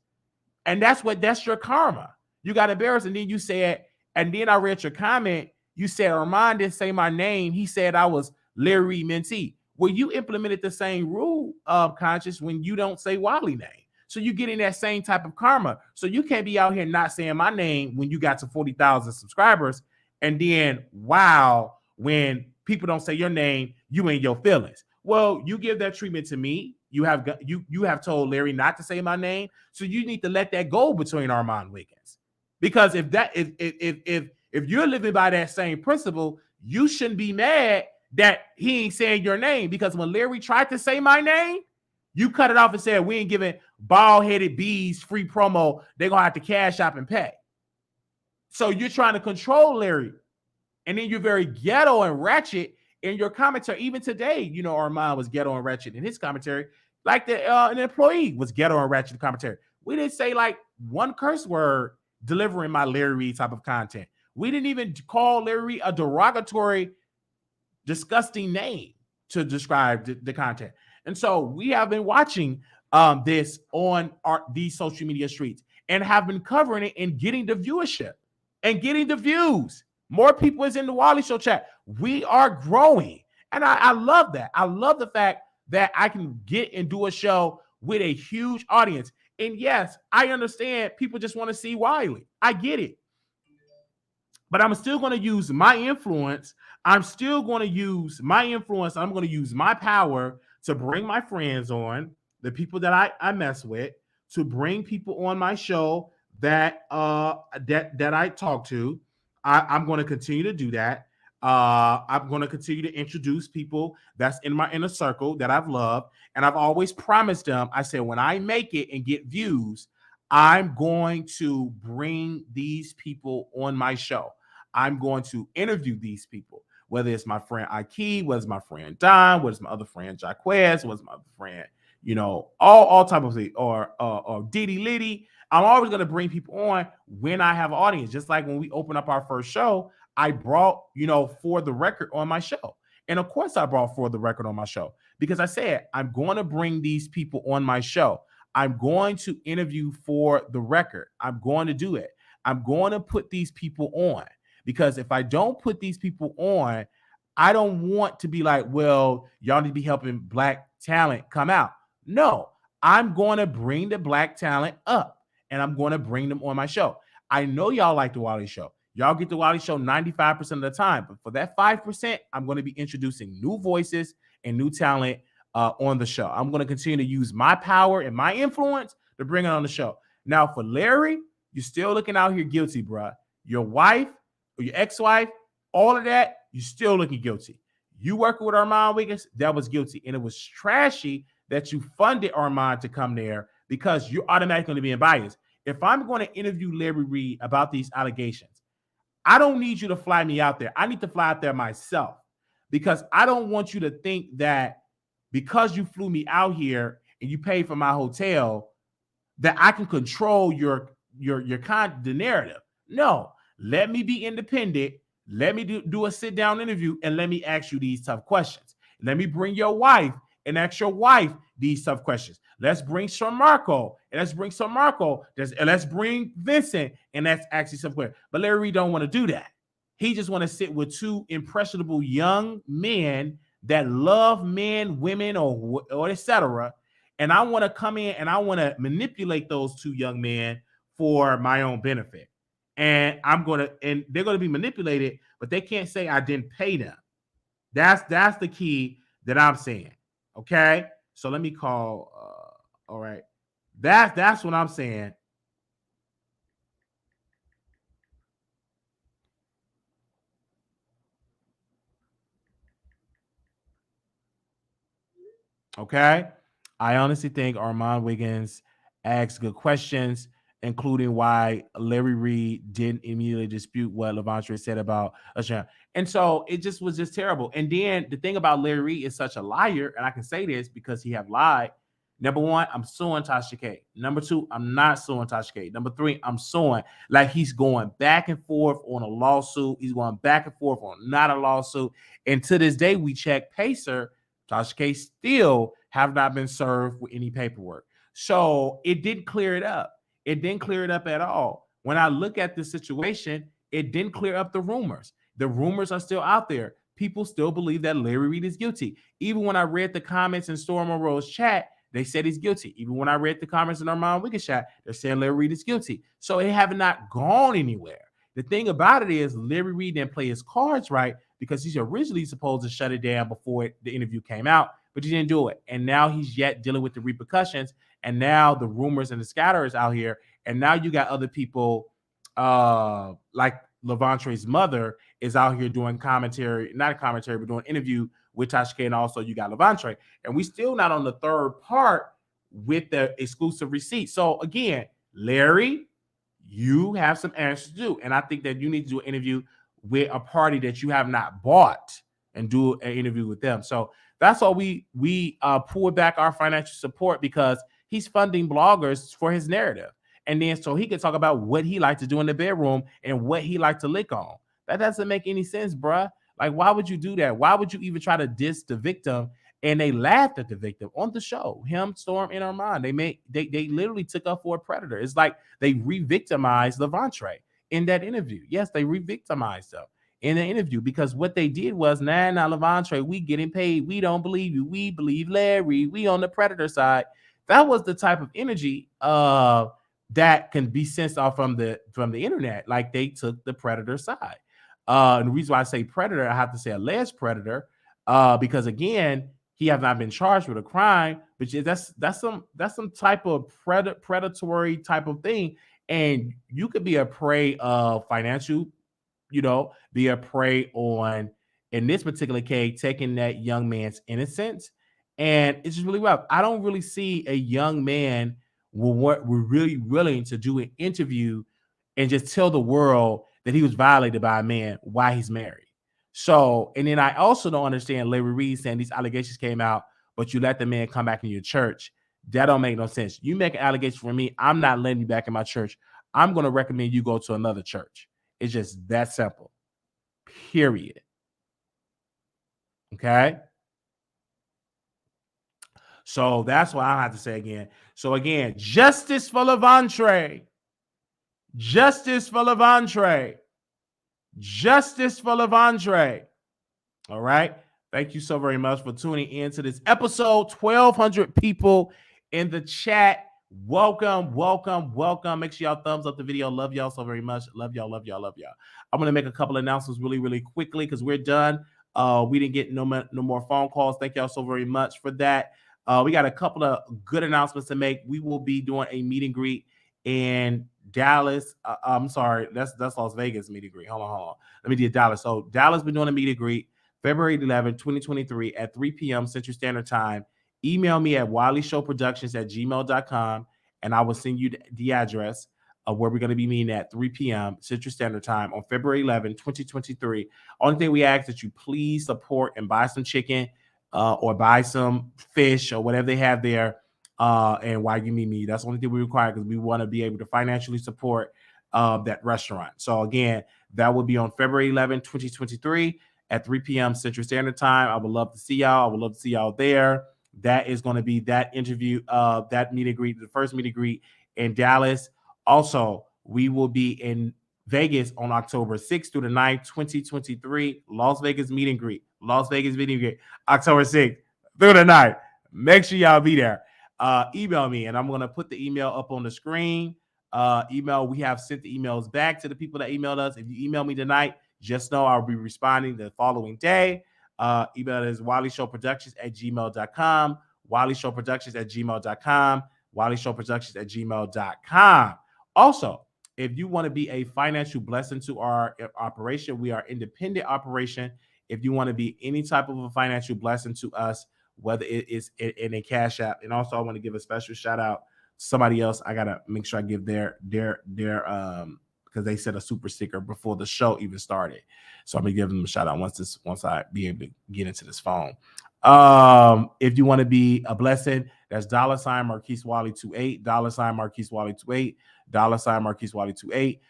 And that's your karma. You got embarrassed. And then you said, and then I read your comment. You said, Armon didn't say my name. He said I was Larry mentee. Well, you implemented the same rule of conscious when you don't say Wiley name. So you're getting that same type of karma. So you can't be out here not saying my name when you got to 40,000 subscribers. And then, wow, when people don't say your name, you in your feelings. Well, you give that treatment to me. You have told Larry not to say my name. So you need to let that go between Armon Wiggins. Because if you're living by that same principle, you shouldn't be mad that he ain't saying your name. Because when Larry tried to say my name, you cut it off and said, we ain't giving bald-headed bees free promo. They're going to have to cash up and pay. So you're trying to control Larry. And then you're very ghetto and ratchet in your commentary. Even today, you know, Armon was ghetto and ratchet in his commentary. Like an employee was ghetto and ratchet in commentary. We didn't say like one curse word delivering my Larry Reid type of content. We didn't even call Larry Reid a derogatory, disgusting name to describe the content. And so we have been watching this on these social media streets and have been covering it and getting the viewership and getting the views. More people is in the Wiley Show chat. We are growing. And I love that. I love the fact that I can get and do a show with a huge audience. And yes, I understand people just want to see Wiley. I get it. But I'm still going to use my influence. I'm going to use my power to bring my friends on, the people that I mess with, to bring people on my show that I talk to. I'm going to continue to do that. I'm going to continue to introduce people that's in my inner circle that I've loved. And I've always promised them, I said, when I make it and get views, I'm going to bring these people on my show. I'm going to interview these people, whether it's my friend Ike, whether it's my friend Don, whether it's my other friend Jaquez, whether it's my other friend, you know, all type of things, or Diddy Liddy. I'm always going to bring people on when I have an audience. Just like when we opened up our first show, I brought, you know, For the Record on my show. And of course I brought For the Record on my show because I said, I'm going to bring these people on my show. I'm going to interview For the Record. I'm going to do it. I'm going to put these people on because if I don't put these people on, I don't want to be like, well, y'all need to be helping Black talent come out. No, I'm going to bring the Black talent up and I'm going to bring them on my show. I know y'all like the Wiley Show. Y'all get the Wiley Show 95% of the time. But for that 5%, I'm going to be introducing new voices and new talent on the show. I'm going to continue to use my power and my influence to bring it on the show. Now, for Larry, you're still looking out here guilty, bro. Your wife or your ex-wife, all of that, you're still looking guilty. You working with Armon Wiggins, that was guilty. And it was trashy that you funded Armon to come there because you're automatically going to be biased. If I'm going to interview Larry Reid about these allegations, I don't need you to fly me out there. I need to fly out there myself because I don't want you to think that because you flew me out here and you paid for my hotel that I can control the narrative. No, let me be independent. Let me do a sit down interview and let me ask you these tough questions. Let me bring your wife and ask your wife these tough questions. Let's bring Sharmarco and let's bring Sharmarco. And let's bring Vincent and that's actually something. But Larry Reid don't want to do that. He just want to sit with two impressionable young men that love men, women, or etc. And I want to come in and I want to manipulate those two young men for my own benefit. And they're going to be manipulated, but they can't say I didn't pay them. That's the key that I'm saying. Okay. So let me call. All right. That's what I'm saying. Okay. I honestly think Armon Wiggins asked good questions, including why Larry Reid didn't immediately dispute what Levante said about Usher. And so it just was just terrible. And then the thing about Larry Reid is such a liar, and I can say this because he have lied. Number one, I'm suing Tasha K. Number two, I'm not suing Tasha K. Number three, I'm suing. Like he's going back and forth on a lawsuit. He's going back and forth on not a lawsuit. And to this day, we check Pacer. Tasha K still have not been served with any paperwork. So it didn't clear it up. It didn't clear it up at all. When I look at the situation, it didn't clear up the rumors. The rumors are still out there. People still believe that Larry Reid is guilty. Even when I read the comments in Storm Monroe's chat, they said he's guilty. Even when I read the comments in Armon Wiggins chat, they're saying Larry Reid is guilty. So it have not gone anywhere. The thing about it is Larry Reid didn't play his cards right because he's originally supposed to shut it down before the interview came out, but he didn't do it. And now he's yet dealing with the repercussions. And now the rumors and the scatter is out here. And now you got other people like Levante's mother is out here doing commentary, not a commentary, but doing an interview with Tasha K, and also you got Levante. And we still not on the third part with the exclusive receipt. So again, Larry, you have some answers to do. And I think that you need to do an interview with a party that you have not bought and do an interview with them. So that's all we pulled back our financial support because he's funding bloggers for his narrative. And then so he can talk about what he liked to do in the bedroom and what he liked to lick on. That doesn't make any sense, bruh. Like, why would you do that? Why would you even try to diss the victim? And they laughed at the victim on the show. Him, Storm, and Armon. They literally took up for a predator. It's like they re-victimized Levante in that interview. Yes, they re-victimized him in the interview because what they did was, nah, Levante, we getting paid. We don't believe you. We believe Larry. We on the predator side. That was the type of energy that can be sensed off from the internet. Like they took the predator side. And the reason why I say predator, I have to say alleged predator, because again, he has not been charged with a crime, but that's some type of predatory type of thing. And you could be a prey of financial, be a prey on, in this particular case, taking that young man's innocence. And it's just really rough. I don't really see a young man we're really willing to do an interview and just tell the world that he was violated by a man while he's married. So, and then I also don't understand Larry Reid saying these allegations came out, but you let the man come back in your church. That don't make no sense. You make an allegation for me, I'm not letting you back in my church. I'm going to recommend you go to another church. It's just that simple. Period. Okay? So that's what I have to say again. So again, justice for Levante. Justice for Levante. Justice for Levante. All right. Thank you so very much for tuning in to this episode. 1,200 people in the chat. Welcome, welcome, welcome. Make sure y'all thumbs up the video. Love y'all so very much. Love y'all, love y'all, love y'all. I'm going to make a couple announcements really, really quickly because we're done. We didn't get no more phone calls. Thank y'all so very much for that. We got a couple of good announcements to make. We will be doing a meet and greet in Dallas. I'm sorry, that's Las Vegas meet and greet. Hold on. Let me do Dallas. So Dallas been doing a meet and greet February 11, 2023 at 3 p.m. Central Standard Time. Email me at wileyshowproductions@gmail.com and I will send you the address of where we're going to be meeting at 3 p.m. Central Standard Time on February 11, 2023. Only thing we ask that you please support and buy some chicken or buy some fish or whatever they have there. And why you meet me. That's the only thing we require because we want to be able to financially support that restaurant. So again, that will be on February 11, 2023 at 3 p.m. Central Standard Time. I would love to see y'all. I would love to see y'all there. That is going to be that interview, that meet and greet, the first meet and greet in Dallas. Also, we will be in Vegas on October 6th through the 9th, 2023. Las Vegas meet and greet. Las Vegas meet and greet. October 6th through the 9th. Make sure y'all be there. Email me, and I'm going to put the email up on the screen. We have sent the emails back to the people that emailed us. If you email me tonight, just know I'll be responding the following day. Email is wileyshowproductions@gmail.com, wileyshowproductions@gmail.com, wileyshowproductions@gmail.com. Also, if you want to be a financial blessing to our operation, we are independent operation. If you want to be any type of a financial blessing to us, whether it is in a Cash App. And also I want to give a special shout out to somebody else. I gotta make sure I give their because they said a super sticker before the show even started. So I'm gonna give them a shout out once I be able to get into this phone. If you want to be a blessing, that's $ Marquise Wiley 28, $ Marquise Wiley 28, $ Marquise Wiley 28.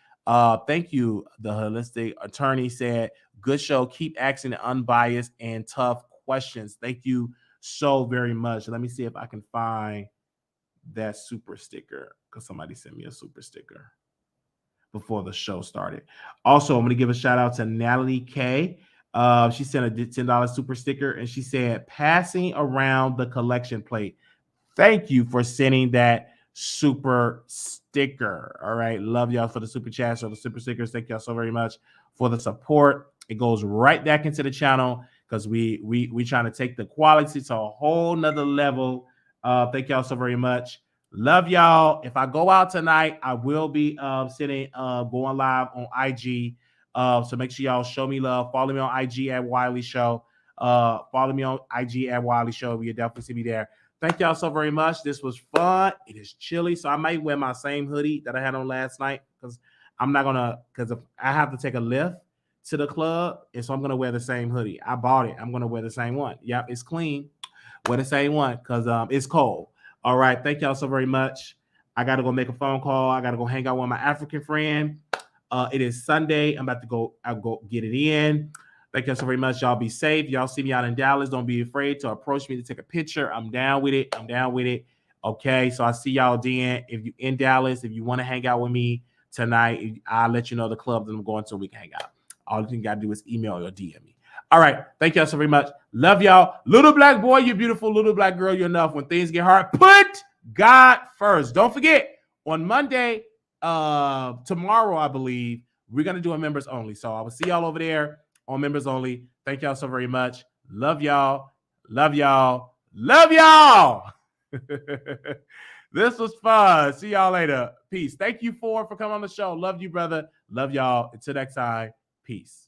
Thank you. The holistic attorney said, good show. Keep asking unbiased and tough questions. Thank you so very much. Let me see if I can find that super sticker because somebody sent me a super sticker before the show started. Also, I'm going to give a shout out to Natalie K. She sent a $10 super sticker and she said, passing around the collection plate. Thank you for sending that super sticker. All right. Love y'all for the super chats or the super stickers. Thank y'all so very much for the support. It goes right back into the channel because we trying to take the quality to a whole nother level. Thank y'all so very much. Love y'all. If I go out tonight, I will be going live on IG. So make sure y'all show me love. Follow me on IG at Wiley Show. Follow me on IG at Wiley Show. You'll definitely see me there. Thank y'all so very much. This was fun. It is chilly, so I might wear my same hoodie that I had on last night because if I have to take a lift to the club, and so I'm gonna wear the same hoodie. I bought it. I'm gonna wear the same one. Yep, it's clean. Wear the same one because it's cold. All right. Thank y'all so very much. I got to go make a phone call. I got to go hang out with my African friend. It is Sunday. I'm about to go. I'll go get it in. Thank y'all so very much. Y'all be safe. Y'all see me out in Dallas. Don't be afraid to approach me to take a picture. I'm down with it. Okay. So I see y'all then. If you in Dallas, if you want to hang out with me tonight, I'll let you know the club that I'm going to so we can hang out. All you got to do is email or DM me. All right. Thank y'all so very much. Love y'all. Little black boy, you're beautiful. Little black girl, you're enough. When things get hard, put God first. Don't forget, on Monday, tomorrow, I believe, we're going to do a members only. So I will see y'all over there on members only. Thank y'all so very much. Love y'all. Love y'all. Love y'all. This was fun. See y'all later. Peace. Thank you for coming on the show. Love you, brother. Love y'all. Until next time. Peace.